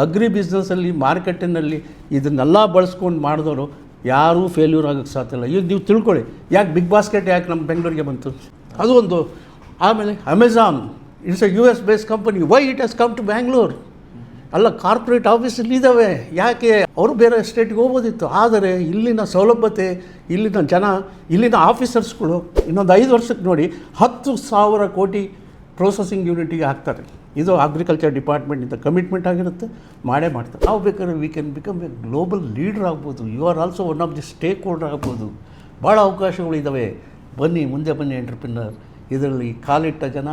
Agri ಬಿಸ್ನೆಸ್ಸಲ್ಲಿ ಮಾರ್ಕೆಟಿನಲ್ಲಿ ಇದನ್ನೆಲ್ಲ ಬಳಸ್ಕೊಂಡು ಮಾಡಿದವರು ಯಾರೂ ಫೇಲ್ಯೂರ್ ಆಗೋಕ್ಕೆ ಸಾಧ್ಯ ಇಲ್ಲ. ಈಗ ನೀವು ತಿಳ್ಕೊಳ್ಳಿ, ಯಾಕೆ ಬಿಗ್ ಬಾಸ್ಕೆಟ್ ಯಾಕೆ ನಮ್ಮ ಬೆಂಗಳೂರಿಗೆ ಬಂತು, ಅದು ಒಂದು. ಆಮೇಲೆ Amazon it's a US based company, why it has come to Bangalore? ಅಲ್ಲ, ಕಾರ್ಪೊರೇಟ್ ಆಫೀಸಲ್ಲಿ ಇದ್ದಾವೆ, ಯಾಕೆ ಅವರು ಬೇರೆ ಸ್ಟೇಟ್ಗೆ ಹೋಗ್ಬೋದಿತ್ತು. ಆದರೆ ಇಲ್ಲಿನ ಸೌಲಭ್ಯತೆ, ಇಲ್ಲಿನ ಜನ, ಇಲ್ಲಿನ ಆಫೀಸರ್ಸ್ಗಳು ಇನ್ನೊಂದು 5 ವರ್ಷಕ್ಕೆ ನೋಡಿ 10,000 ಕೋಟಿ ಪ್ರೊಸೆಸಿಂಗ್ ಯೂನಿಟಿಗೆ ಹಾಕ್ತಾರೆ. ಇದು ಅಗ್ರಿಕಲ್ಚರ್ ಡಿಪಾರ್ಟ್ಮೆಂಟಿಂದ ಕಮಿಟ್ಮೆಂಟ್ ಆಗಿರುತ್ತೆ, ಮಾಡೇ ಮಾಡ್ತಾರೆ. ನಾವು ಬೇಕಾದ್ರೆ we can become a global leader ಆಗ್ಬೋದು. You are also one of the stakeholder ಆಗ್ಬೋದು. ಭಾಳ ಅವಕಾಶಗಳಿದ್ದಾವೆ. ಬನ್ನಿ, ಮುಂದೆ ಬನ್ನಿ ಎಂಟ್ರಪ್ರಿನರ್. ಇದರಲ್ಲಿ ಕಾಲಿಟ್ಟ ಜನ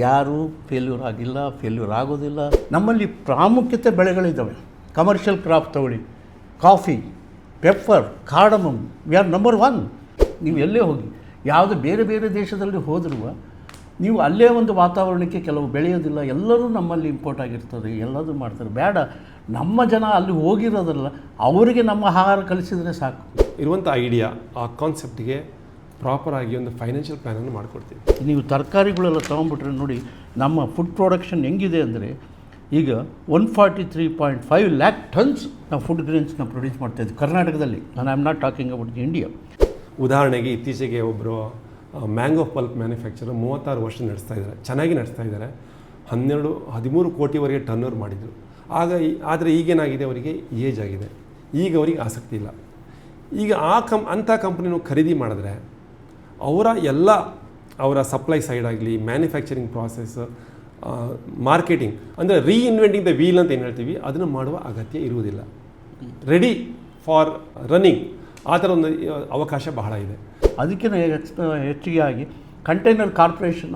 ಯಾರೂ ಫೇಲ್ಯೂರ್ ಆಗಿಲ್ಲ, ಫೇಲ್ಯೂರ್ ಆಗೋದಿಲ್ಲ. ನಮ್ಮಲ್ಲಿ ಪ್ರಾಮುಖ್ಯತೆ ಬೆಳೆಗಳಿದ್ದಾವೆ. ಕಮರ್ಷಿಯಲ್ ಕ್ರಾಪ್ ತಗೊಳ್ಳಿ, coffee, pepper, cardamom, we are number 1. ನೀವು ಎಲ್ಲೇ ಹೋಗಿ, ಯಾವುದೇ ಬೇರೆ ಬೇರೆ ದೇಶದಲ್ಲಿ ಹೋದರೂ ನೀವು ಅಲ್ಲೇ ಒಂದು ವಾತಾವರಣಕ್ಕೆ ಕೆಲವು ಬೆಳೆಯೋದಿಲ್ಲ, ಎಲ್ಲರೂ ನಮ್ಮಲ್ಲಿ ಇಂಪೋರ್ಟ್ ಆಗಿರ್ತದೆ, ಎಲ್ಲದೂ ಮಾಡ್ತಾರೆ. ಬೇಡ, ನಮ್ಮ ಜನ ಅಲ್ಲಿ ಹೋಗಿರೋದಲ್ಲ, ಅವರಿಗೆ ನಮ್ಮ ಆಹಾರ ಕಲಿಸಿದರೆ ಸಾಕು. ಇರುವಂಥ ಐಡಿಯಾ, ಆ ಕಾನ್ಸೆಪ್ಟಿಗೆ ಪ್ರಾಪರಾಗಿ ಒಂದು ಫೈನಾನ್ಷಿಯಲ್ ಪ್ಲ್ಯಾನನ್ನು ಮಾಡಿಕೊಡ್ತೀವಿ. ನೀವು ತರಕಾರಿಗಳೆಲ್ಲ ತೊಗೊಂಡ್ಬಿಟ್ರೆ ನೋಡಿ, ನಮ್ಮ ಫುಡ್ ಪ್ರೊಡಕ್ಷನ್ ಹೆಂಗಿದೆ ಅಂದರೆ, ಈಗ 143.5 ಲ್ಯಾಕ್ ಟನ್ಸ್ ನಾವು ಫುಡ್ ಗ್ರೇನ್ಸ್ನ ಪ್ರೊಡ್ಯೂಸ್ ಮಾಡ್ತಾಯಿದ್ವಿ ಕರ್ನಾಟಕದಲ್ಲಿ. ನಾನು I am not talking about India. ಉದಾಹರಣೆಗೆ ಇತ್ತೀಚೆಗೆ ಒಬ್ಬರು ಮ್ಯಾಂಗೋ ಪಲ್ಪ್ ಮ್ಯಾನುಫ್ಯಾಕ್ಚರ್ 36 ವರ್ಷ ನಡೆಸ್ತಾ ಇದ್ದಾರೆ, ಚೆನ್ನಾಗಿ ನಡೆಸ್ತಾ ಇದ್ದಾರೆ. 12-13 ಕೋಟಿವರೆಗೆ ಟರ್ನ್ ಓವರ್ ಮಾಡಿದರು. ಆದರೆ ಈಗೇನಾಗಿದೆ, ಅವರಿಗೆ ಏಜ್ ಆಗಿದೆ, ಈಗ ಅವರಿಗೆ ಆಸಕ್ತಿ ಇಲ್ಲ. ಈಗ ಅಂಥ ಕಂಪ್ನಿನೂ ಖರೀದಿ ಮಾಡಿದ್ರೆ ಅವರ ಸಪ್ಲೈ ಸೈಡ್ ಆಗಲಿ, ಮ್ಯಾನುಫ್ಯಾಕ್ಚರಿಂಗ್ ಪ್ರಾಸೆಸ್, ಮಾರ್ಕೆಟಿಂಗ್, ಅಂದರೆ ರೀಇನ್ವೆಂಟಿಂಗ್ ದ ವೀಲ್ ಅಂತ ಏನು ಹೇಳ್ತೀವಿ, ಅದನ್ನು ಮಾಡುವ ಅಗತ್ಯ ಇರುವುದಿಲ್ಲ. ರೆಡಿ ಫಾರ್ ರನ್ನಿಂಗ್ ಆ ಥರ ಒಂದು ಅವಕಾಶ ಬಹಳ ಇದೆ. ಅದಕ್ಕೆ ಹೆಚ್ಚಿಗೆ ಆಗಿ ಕಂಟೈನರ್ ಕಾರ್ಪೊರೇಷನ್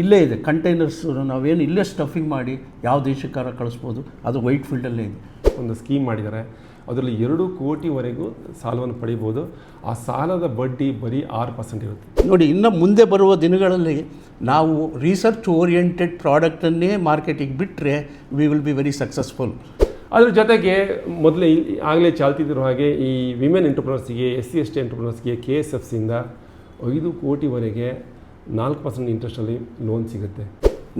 ಇಲ್ಲೇ ಇದೆ. ಕಂಟೈನರ್ಸ್ ನಾವೇನು ಇಲ್ಲೇ ಸ್ಟಫಿಂಗ್ ಮಾಡಿ ಯಾವ ದೇಶಕ್ಕಾರ ಕಳಿಸ್ಬೋದು, ಅದು ವೈಟ್ ಫೀಲ್ಡಲ್ಲೇ ಇದೆ. ಒಂದು ಸ್ಕೀಮ್ ಮಾಡಿದ್ದಾರೆ, ಅದರಲ್ಲಿ 2 ಕೋಟಿವರೆಗೂ ಸಾಲವನ್ನು ಪಡಿಬೋದು. ಆ ಸಾಲದ ಬಡ್ಡಿ ಬರೀ 6% ಇರುತ್ತೆ. ನೋಡಿ, ಇನ್ನು ಮುಂದೆ ಬರುವ ದಿನಗಳಲ್ಲಿ ನಾವು ರಿಸರ್ಚ್ ಓರಿಯೆಂಟೆಡ್ ಪ್ರಾಡಕ್ಟನ್ನೇ ಮಾರ್ಕೆಟಿಗೆ ಬಿಟ್ಟರೆ we will be very successful. ಅದ್ರ ಜೊತೆಗೆ ಆಗಲೇ ಚಾಲ್ತಿದ್ರು ಹಾಗೆ ಈ ವಿಮೆನ್ ಎಂಟರ್ಪ್ರನರ್ಸ್ಗೆ, SC/ST ಎಂಟರ್ಪ್ರನರ್ಸ್ಗೆ KSFCಯಿಂದ 5 ಕೋಟಿವರೆಗೆ 4% ಇಂಟ್ರೆಸ್ಟಲ್ಲಿ ಲೋನ್ ಸಿಗುತ್ತೆ.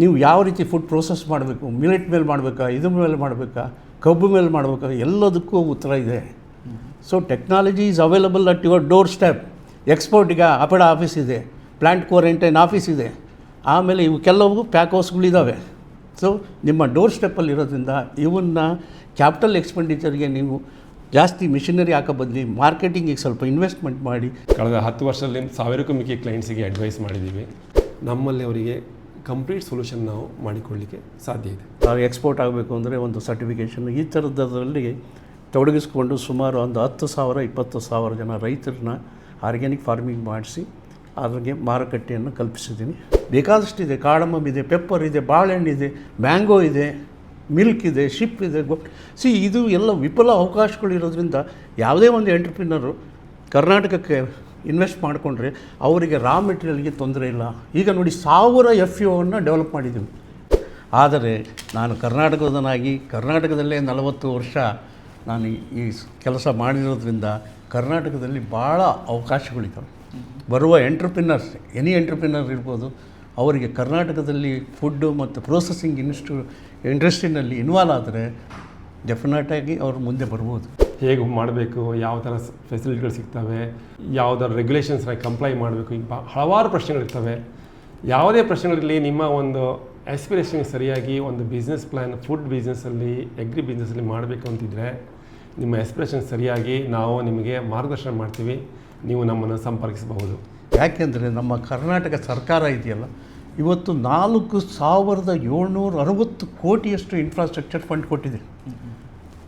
ನೀವು ಯಾವ ರೀತಿ ಫುಡ್ ಪ್ರೋಸೆಸ್ ಮಾಡಬೇಕು, ಮಿಲೆಟ್ ಮೇಲೆ ಮಾಡಬೇಕಾ, ಇದ್ರ ಮೇಲೆ ಮಾಡಬೇಕಾ, ಕಬ್ಬು ಮೇಲೆ ಮಾಡಬೇಕಾ, ಎಲ್ಲದಕ್ಕೂ ಉತ್ತರ ಇದೆ. So technology is available at your doorstep. ಎಕ್ಸ್ಪೋರ್ಟಿಗೆ ಅಪೆಡ ಆಫೀಸ್ ಇದೆ, ಪ್ಲ್ಯಾಂಟ್ ಕ್ವಾರಂಟೈನ್ ಆಫೀಸ್ ಇದೆ, ಆಮೇಲೆ ಇವು ಕೆಲವು ಪ್ಯಾಕ್ ಹೌಸ್ಗಳಿದ್ದಾವೆ. ಸೊ ನಿಮ್ಮ ಡೋರ್ ಸ್ಟೆಪ್ಪಲ್ಲಿರೋದ್ರಿಂದ ಇವನ್ನ ಕ್ಯಾಪಿಟಲ್ ಎಕ್ಸ್ಪೆಂಡಿಚರ್ಗೆ ನೀವು ಜಾಸ್ತಿ ಮಿಷನರಿ ಹಾಕೋ ಬದಲಿ ಮಾರ್ಕೆಟಿಂಗಿಗೆ ಸ್ವಲ್ಪ ಇನ್ವೆಸ್ಟ್ಮೆಂಟ್ ಮಾಡಿ. ಕಳೆದ 10 ವರ್ಷದಲ್ಲಿ 1000ಕ್ಕೂ ಮಿಕ್ಕಿ ಕ್ಲೈಂಟ್ಸಿಗೆ ಅಡ್ವೈಸ್ ಮಾಡಿದ್ದೀವಿ. ನಮ್ಮಲ್ಲಿ ಅವರಿಗೆ ಕಂಪ್ಲೀಟ್ ಸೊಲ್ಯೂಷನ್ ನಾವು ಮಾಡಿಕೊಳ್ಳಲಿಕ್ಕೆ ಸಾಧ್ಯ ಇದೆ. ನಾವು ಎಕ್ಸ್ಪೋರ್ಟ್ ಆಗಬೇಕು ಅಂದರೆ ಒಂದು ಸರ್ಟಿಫಿಕೇಷನ್, ಈ ಥರದಲ್ಲಿ ತೊಡಗಿಸ್ಕೊಂಡು ಸುಮಾರು ಒಂದು 10,000-20,000 ಜನ ರೈತರನ್ನ ಆರ್ಗ್ಯಾನಿಕ್ ಫಾರ್ಮಿಂಗ್ ಮಾಡಿಸಿ ಅದ್ರಿಗೆ ಮಾರುಕಟ್ಟೆಯನ್ನು ಕಲ್ಪಿಸಿದ್ದೀನಿ. ಬೇಕಾದಷ್ಟಿದೆ. ಕಾರ್ಡಮಮ್ ಇದೆ, ಪೆಪ್ಪರ್ ಇದೆ, ಬಾಳೆಹಣ್ಣಿದೆ, ಮ್ಯಾಂಗೋ ಇದೆ, ಮಿಲ್ಕ್ ಇದೆ, ಶಿಪ್ ಇದೆ. ಇದು ಎಲ್ಲ ವಿಪುಲ ಅವಕಾಶಗಳಿರೋದ್ರಿಂದ ಯಾವುದೇ ಒಂದು ಎಂಟರ್ಪ್ರಿನರು ಕರ್ನಾಟಕಕ್ಕೆ ಇನ್ವೆಸ್ಟ್ ಮಾಡಿಕೊಂಡ್ರೆ ಅವರಿಗೆ ರಾ ಮೆಟೀರಿಯಲ್ಗೆ ತೊಂದರೆ ಇಲ್ಲ. ಈಗ ನೋಡಿ 1000 FAOವನ್ನು ಡೆವಲಪ್ ಮಾಡಿದ್ದೀವಿ. ಆದರೆ ನಾನು ಕರ್ನಾಟಕದನಾಗಿ ಕರ್ನಾಟಕದಲ್ಲೇ 40 ವರ್ಷ ನಾನು ಈ ಕೆಲಸ ಮಾಡಿರೋದ್ರಿಂದ ಕರ್ನಾಟಕದಲ್ಲಿ ಭಾಳ ಅವಕಾಶಗಳಿದ್ದಾವೆ. ಬರುವ ಎಂಟ್ರಪ್ರಿನರ್ಸ್, ಎನಿ ಎಂಟ್ರಪ್ರಿನರ್ ಇರ್ಬೋದು, ಅವರಿಗೆ ಕರ್ನಾಟಕದಲ್ಲಿ ಫುಡ್ಡು ಮತ್ತು ಪ್ರೊಸೆಸಿಂಗ್ ಇಂಡಸ್ಟ್ರಿನಲ್ಲಿ ಇನ್ವಾಲ್ವ್ ಆದರೆ ಡೆಫಿನೆಟಾಗಿ ಅವರು ಮುಂದೆ ಬರ್ಬೋದು. ಹೇಗೆ ಮಾಡಬೇಕು, ಯಾವ ಥರ ಫೆಸಿಲಿಟಿಗಳು ಸಿಗ್ತವೆ, ಯಾವುದಾದ್ರು ರೆಗ್ಯುಲೇಷನ್ಸ್ನ ಕಂಪ್ಲೈ ಮಾಡಬೇಕು, ಈಗ ಹಲವಾರು ಪ್ರಶ್ನೆಗಳಿರ್ತವೆ. ಯಾವುದೇ ಪ್ರಶ್ನೆಗಳಿರಲಿ, ನಿಮ್ಮ ಒಂದು ಆಸ್ಪಿರೇಷನ್ಗೆ ಸರಿಯಾಗಿ ಒಂದು ಬಿಸ್ನೆಸ್ ಪ್ಲ್ಯಾನ್ ಫುಡ್ ಬಿಸ್ನೆಸ್ಸಲ್ಲಿ, ಅಗ್ರಿ ಬಿಸ್ನೆಸ್ಸಲ್ಲಿ ಮಾಡಬೇಕು ಅಂತಿದ್ದರೆ ನಿಮ್ಮ ಆಸ್ಪಿರೇಷನ್ ಸರಿಯಾಗಿ ನಾವು ನಿಮಗೆ ಮಾರ್ಗದರ್ಶನ ಮಾಡ್ತೀವಿ. ನೀವು ನಮ್ಮನ್ನು ಸಂಪರ್ಕಿಸಬಹುದು. ಯಾಕೆಂದರೆ ನಮ್ಮ ಕರ್ನಾಟಕ ಸರ್ಕಾರ ಇದೆಯಲ್ಲ, ಇವತ್ತು 4,760 ಕೋಟಿಯಷ್ಟು ಇನ್ಫ್ರಾಸ್ಟ್ರಕ್ಚರ್ ಫಂಡ್ ಕೊಟ್ಟಿದೆ.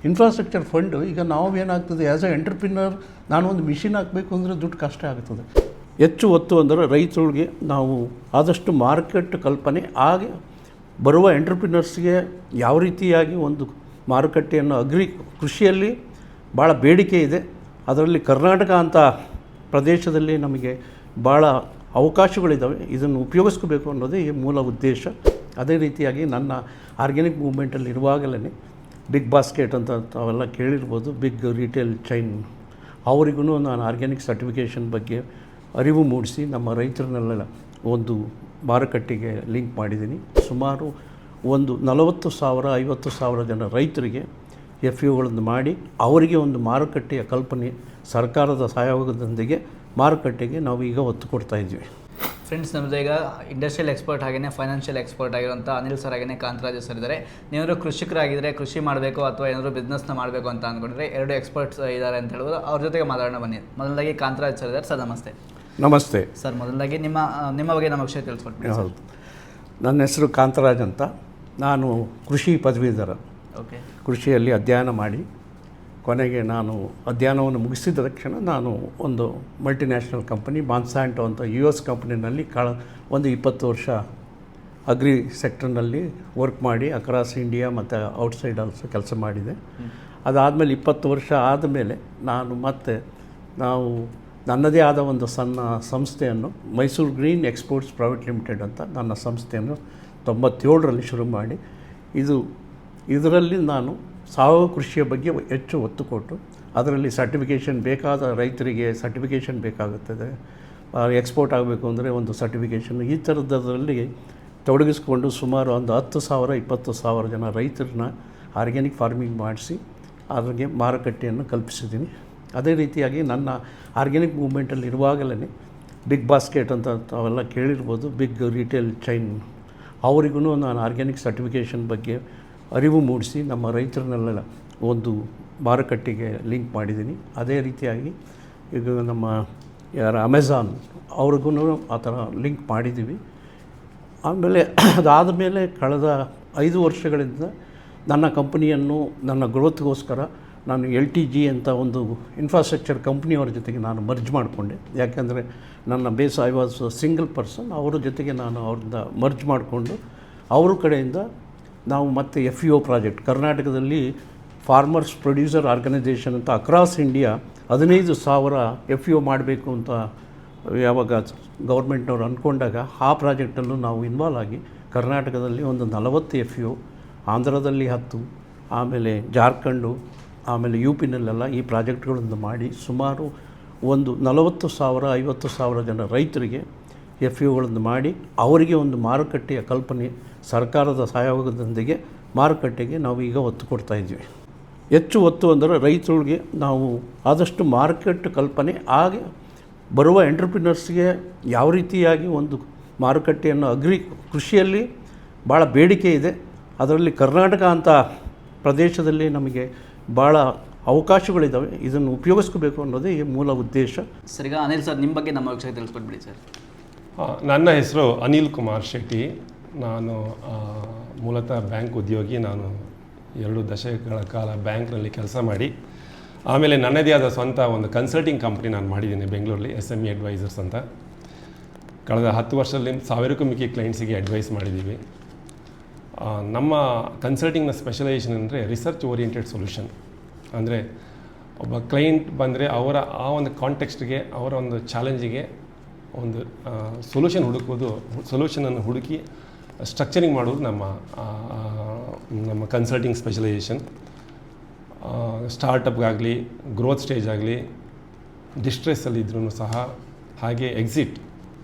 ಇನ್ಫ್ರಾಸ್ಟ್ರಕ್ಚರ್ ಫಂಡು ಈಗ ನಾವು ಏನಾಗ್ತದೆ, ಆ್ಯಸ್ ಎ ಎಂಟ್ರಪ್ರಿನರ್ ನಾನು ಒಂದು ಮಿಷಿನ್ ಹಾಕಬೇಕು ಅಂದರೆ ದುಡ್ಡು ಕಷ್ಟ ಆಗ್ತದೆ. ಹೆಚ್ಚು ಒತ್ತು ಅಂದರೆ ರೈತರಿಗೆ ನಾವು ಆದಷ್ಟು ಮಾರ್ಕೆಟ್ ಕಲ್ಪನೆ ಆಗಿ ಬರುವ ಎಂಟ್ರಪ್ರಿನರ್ಸ್ಗೆ ಯಾವ ರೀತಿಯಾಗಿ ಒಂದು ಮಾರುಕಟ್ಟೆಯನ್ನು ಕೃಷಿಯಲ್ಲಿ ಭಾಳ ಬೇಡಿಕೆ ಇದೆ. ಅದರಲ್ಲಿ ಕರ್ನಾಟಕ ಅಂತ ಪ್ರದೇಶದಲ್ಲಿ ನಮಗೆ ಭಾಳ ಅವಕಾಶಗಳಿದ್ದಾವೆ. ಇದನ್ನು ಉಪಯೋಗಿಸ್ಕೋಬೇಕು ಅನ್ನೋದೇ ಈ ಮೂಲ ಉದ್ದೇಶ. ಅದೇ ರೀತಿಯಾಗಿ ನನ್ನ ಆರ್ಗ್ಯಾನಿಕ್ ಮೂವ್ಮೆಂಟಲ್ಲಿ ಇರುವಾಗಲೇ ಬಿಗ್ ಬಾಸ್ಕೆಟ್ ಅಂತ ಅವೆಲ್ಲ ಕೇಳಿರ್ಬೋದು, ಬಿಗ್ ರಿಟೇಲ್ ಚೈನ್, ಅವರಿಗೂ ನಾನು ಆರ್ಗ್ಯಾನಿಕ್ ಸರ್ಟಿಫಿಕೇಷನ್ ಬಗ್ಗೆ ಅರಿವು ಮೂಡಿಸಿ ನಮ್ಮ ರೈತರನ್ನೆಲ್ಲ ಒಂದು ಮಾರುಕಟ್ಟೆಗೆ ಲಿಂಕ್ ಮಾಡಿದ್ದೀನಿ. ಸುಮಾರು ಒಂದು 40,000 50,000 ಜನ ರೈತರಿಗೆ ಎಫ್ ಯುಗಳನ್ನು ಮಾಡಿ ಅವರಿಗೆ ಒಂದು ಮಾರುಕಟ್ಟೆಯ ಕಲ್ಪನೆ ಸರ್ಕಾರದ ಸಹಯೋಗದೊಂದಿಗೆ ಮಾರುಕಟ್ಟೆಗೆ ನಾವು ಈಗ ಒತ್ತು ಕೊಡ್ತಾ ಇದ್ವಿ. ಫ್ರೆಂಡ್ಸ್, ನಮ್ಮದು ಈಗ ಇಂಡಸ್ಟ್ರಿಯಲ್ ಎಕ್ಸ್ಪರ್ಟ್ ಹಾಗೆಯೇ ಫೈನಾನ್ಷಿಯಲ್ ಎಕ್ಸ್ಪರ್ಟ್ ಆಗಿರೋಂಥ ಅನಿಲ್ ಸರ್ ಹಾಗೆಯೇ ಕಾಂತರಾಜ್ ಸರ್ ಇದ್ದಾರೆ. ನೀವೇನಾದ್ರು ಕೃಷಿಕರಾಗಿದ್ದರೆ, ಕೃಷಿ ಮಾಡಬೇಕು ಅಥವಾ ಏನಾದರೂ ಬಿಸ್ನೆಸ್ನ ಮಾಡಬೇಕು ಅಂತ ಅಂದ್ಕೊಂಡ್ರೆ 2 ಎಕ್ಸ್ಪರ್ಟ್ಸ್ ಇದ್ದಾರೆ ಅಂತ ಹೇಳ್ಬೋದು. ಅವ್ರ ಜೊತೆಗೆ ಮಾತಾಡೋಣ ಬನ್ನಿ. ಮೊದಲಾಗಿ ಕಾಂತರಾಜ್ ಸರ್ ಇದ್ದಾರೆ. ಸರ್ ನಮಸ್ತೆ. ನಮಸ್ತೆ ಸರ್. ಮೊದಲಾಗಿ ನಿಮ್ಮ ಬಗ್ಗೆ ನಮ್ಮ ವಿಷಯ ತಿಳಿಸ್ಕೊಡ್ತೀನಿ. ಹೌದು, ನನ್ನ ಹೆಸರು ಕಾಂತರಾಜ್ ಅಂತ. ನಾನು ಕೃಷಿ ಪದವೀಧರ. ಓಕೆ. ಕೃಷಿಯಲ್ಲಿ ಅಧ್ಯಯನ ಮಾಡಿ ಕೊನೆಗೆ ನಾನು ಅಧ್ಯಯನವನ್ನು ಮುಗಿಸಿದ ತಕ್ಷಣ ನಾನು ಒಂದು ಮಲ್ಟಿನ್ಯಾಷನಲ್ ಕಂಪನಿ ಮಾನ್ಸಾಂಟೋ ಅಂತ US ಕಂಪ್ನಿನಲ್ಲಿ ಒಂದು 20 ವರ್ಷ ಅಗ್ರಿ ಸೆಕ್ಟರ್ನಲ್ಲಿ ವರ್ಕ್ ಮಾಡಿ ಅಕ್ರಾಸ್ ಇಂಡಿಯಾ ಮತ್ತು ಔಟ್ಸೈಡ್ ಆಲ್ಸೋ ಕೆಲಸ ಮಾಡಿದೆ. ಅದಾದಮೇಲೆ 20 ವರ್ಷ ಆದಮೇಲೆ ನಾವು ನನ್ನದೇ ಆದ ಒಂದು ಸಣ್ಣ ಸಂಸ್ಥೆಯನ್ನು Mysuru green exports private limited ಅಂತ ನನ್ನ ಸಂಸ್ಥೆಯನ್ನು 97ರಲ್ಲಿ ಶುರು ಮಾಡಿ ಇದರಲ್ಲಿ ನಾನು ಸಾವಯವ ಕೃಷಿಯ ಬಗ್ಗೆ ಹೆಚ್ಚು ಒತ್ತು ಕೊಟ್ಟು ಅದರಲ್ಲಿ ಸರ್ಟಿಫಿಕೇಷನ್ ಬೇಕಾದ ರೈತರಿಗೆ ಸರ್ಟಿಫಿಕೇಷನ್ ಬೇಕಾಗುತ್ತದೆ. ಎಕ್ಸ್ಪೋರ್ಟ್ ಆಗಬೇಕು ಅಂದರೆ ಒಂದು ಸರ್ಟಿಫಿಕೇಷನ್, ಈ ಥರದಲ್ಲಿ ತೊಡಗಿಸ್ಕೊಂಡು ಸುಮಾರು ಒಂದು 10,000 20,000 ಜನ ರೈತರನ್ನ ಆರ್ಗ್ಯಾನಿಕ್ ಫಾರ್ಮಿಂಗ್ ಮಾಡಿಸಿ ಅದ್ರಿಗೆ ಮಾರುಕಟ್ಟೆಯನ್ನು ಕಲ್ಪಿಸಿದ್ದೀನಿ. ಅದೇ ರೀತಿಯಾಗಿ ನನ್ನ ಆರ್ಗ್ಯಾನಿಕ್ ಮೂವ್ಮೆಂಟಲ್ಲಿ ಇರುವಾಗಲೇ ಬಿಗ್ ಬಾಸ್ಕೆಟ್ ಅಂತ ತಾವೆಲ್ಲ ಕೇಳಿರ್ಬೋದು, ಬಿಗ್ ರಿಟೇಲ್ ಚೈನ್, ಅವರಿಗೂ ನಾನು ಆರ್ಗ್ಯಾನಿಕ್ ಸರ್ಟಿಫಿಕೇಷನ್ ಬಗ್ಗೆ ಅರಿವು ಮೂಡಿಸಿ ನಮ್ಮ ರೈತರನ್ನೆಲ್ಲ ಒಂದು ಮಾರುಕಟ್ಟೆಗೆ ಲಿಂಕ್ ಮಾಡಿದ್ದೀನಿ. ಅದೇ ರೀತಿಯಾಗಿ ಈಗ ನಮ್ಮ ಅಮೆಝಾನ್ ಅವ್ರಿಗೂ ಆ ಥರ ಲಿಂಕ್ ಮಾಡಿದ್ದೀವಿ. ಆಮೇಲೆ ಅದಾದ ಮೇಲೆ ಕಳೆದ 5 ವರ್ಷಗಳಿಂದ ನನ್ನ ಕಂಪನಿಯನ್ನು ನನ್ನ ಗ್ರೋತ್ಗೋಸ್ಕರ ನಾನು LTG ಅಂತ ಒಂದು ಇನ್ಫ್ರಾಸ್ಟ್ರಕ್ಚರ್ ಕಂಪ್ನಿಯವರ ಜೊತೆಗೆ ನಾನು ಮರ್ಜ್ ಮಾಡಿಕೊಂಡೆ. ಯಾಕೆಂದರೆ ನನ್ನ base I was single person. ಅವರ ಜೊತೆಗೆ ನಾನು ಅವ್ರಿಂದ ಮರ್ಜ್ ಮಾಡಿಕೊಂಡು ಅವ್ರ ಕಡೆಯಿಂದ ನಾವು ಮತ್ತೆ FEO ಪ್ರಾಜೆಕ್ಟ್ ಕರ್ನಾಟಕದಲ್ಲಿ ಫಾರ್ಮರ್ಸ್ ಪ್ರೊಡ್ಯೂಸರ್ ಆರ್ಗನೈಸೇಷನ್ ಅಂತ ಅಕ್ರಾಸ್ ಇಂಡಿಯಾ 15,000 FEO ಮಾಡಬೇಕು ಅಂತ ಯಾವಾಗ ಗೌರ್ಮೆಂಟ್ನವ್ರು ಅಂದ್ಕೊಂಡಾಗ ಆ ಪ್ರಾಜೆಕ್ಟಲ್ಲೂ ನಾವು ಇನ್ವಾಲ್ವ್ ಆಗಿ ಕರ್ನಾಟಕದಲ್ಲಿ ಒಂದು 40 FEO, ಆಂಧ್ರದಲ್ಲಿ 10, ಆಮೇಲೆ ಜಾರ್ಖಂಡು, ಆಮೇಲೆ UPನಲ್ಲೆಲ್ಲ ಈ ಪ್ರಾಜೆಕ್ಟ್ಗಳನ್ನು ಮಾಡಿ ಸುಮಾರು ಒಂದು 40,000 50,000 ಜನ ರೈತರಿಗೆ FEOಗಳನ್ನು ಮಾಡಿ ಅವರಿಗೆ ಒಂದು ಮಾರುಕಟ್ಟೆಯ ಕಲ್ಪನೆ ಸರ್ಕಾರದ ಸಹಯೋಗದೊಂದಿಗೆ ಮಾರುಕಟ್ಟೆಗೆ ನಾವು ಈಗ ಒತ್ತು ಕೊಡ್ತಾ ಇದ್ವಿ. ಹೆಚ್ಚು ಒತ್ತು ಅಂದರೆ ರೈತರಿಗೆ ನಾವು ಆದಷ್ಟು ಮಾರ್ಕೆಟ್ ಕಲ್ಪನೆ ಹಾಗೆ ಬರುವ ಎಂಟ್ರಪ್ರಿನರ್ಸ್ಗೆ ಯಾವ ರೀತಿಯಾಗಿ ಒಂದು ಮಾರುಕಟ್ಟೆಯನ್ನು ಕೃಷಿಯಲ್ಲಿ ಭಾಳ ಬೇಡಿಕೆ ಇದೆ. ಅದರಲ್ಲಿ ಕರ್ನಾಟಕ ಅಂತ ಪ್ರದೇಶದಲ್ಲಿ ನಮಗೆ ಭಾಳ ಅವಕಾಶಗಳಿದ್ದಾವೆ, ಇದನ್ನು ಉಪಯೋಗಿಸ್ಕೋಬೇಕು ಅನ್ನೋದೇ ಈ ಮೂಲ ಉದ್ದೇಶ. ಸರ್, ಈಗ ಅನಿಲ್ ಸರ್ ನಿಮ್ಮ ಬಗ್ಗೆ ನಮ್ಮ ವಿಷಯ ತಿಳಿಸ್ಕೊಟ್ಬಿಡಿ ಸರ್. ನನ್ನ ಹೆಸರು ಅನಿಲ್ ಕುಮಾರ್ ಶೆಟ್ಟಿ. ನಾನು ಮೂಲತಃ ಬ್ಯಾಂಕ್ ಉದ್ಯೋಗಿ. ನಾನು 2 ದಶಕಗಳ ಕಾಲ ಬ್ಯಾಂಕ್ನಲ್ಲಿ ಕೆಲಸ ಮಾಡಿ ಆಮೇಲೆ ನನ್ನದೇ ಆದ ಸ್ವಂತ ಒಂದು ಕನ್ಸಲ್ಟಿಂಗ್ ಕಂಪ್ನಿ ನಾನು ಮಾಡಿದ್ದೀನಿ ಬೆಂಗಳೂರಲ್ಲಿ, SME ಅಡ್ವೈಸರ್ಸ್ ಅಂತ. ಕಳೆದ 10 ವರ್ಷದಲ್ಲಿ 1000ಕ್ಕೂ ಮಿಕ್ಕಿ ಕ್ಲೈಂಟ್ಸಿಗೆ ಅಡ್ವೈಸ್ ಮಾಡಿದ್ದೀವಿ. ನಮ್ಮ ಕನ್ಸಲ್ಟಿಂಗ್ನ ಸ್ಪೆಷಲೈಸೇಷನ್ ಅಂದರೆ ರಿಸರ್ಚ್ ಓರಿಯೆಂಟೆಡ್ ಸೊಲ್ಯೂಷನ್. ಅಂದರೆ ಒಬ್ಬ ಕ್ಲೈಂಟ್ ಬಂದರೆ ಅವರ ಆ ಒಂದು ಕಾಂಟೆಕ್ಸ್ಟ್ಗೆ, ಅವರ ಒಂದು ಚಾಲೆಂಜಿಗೆ ಒಂದು ಸೊಲ್ಯೂಷನನ್ನು ಹುಡುಕಿ ಸ್ಟ್ರಕ್ಚರಿಂಗ್ ಮಾಡೋದು ನಮ್ಮ ಕನ್ಸಲ್ಟಿಂಗ್ ಸ್ಪೆಷಲೈಸೇಷನ್. ಸ್ಟಾರ್ಟಪ್ಗಾಗಲಿ, ಗ್ರೋತ್ ಸ್ಟೇಜ್ ಆಗಲಿ, ಡಿಸ್ಟ್ರೆಸ್ಸಲ್ಲಿ ಇದ್ರೂ ಸಹ, ಹಾಗೆ ಎಕ್ಸಿಟ್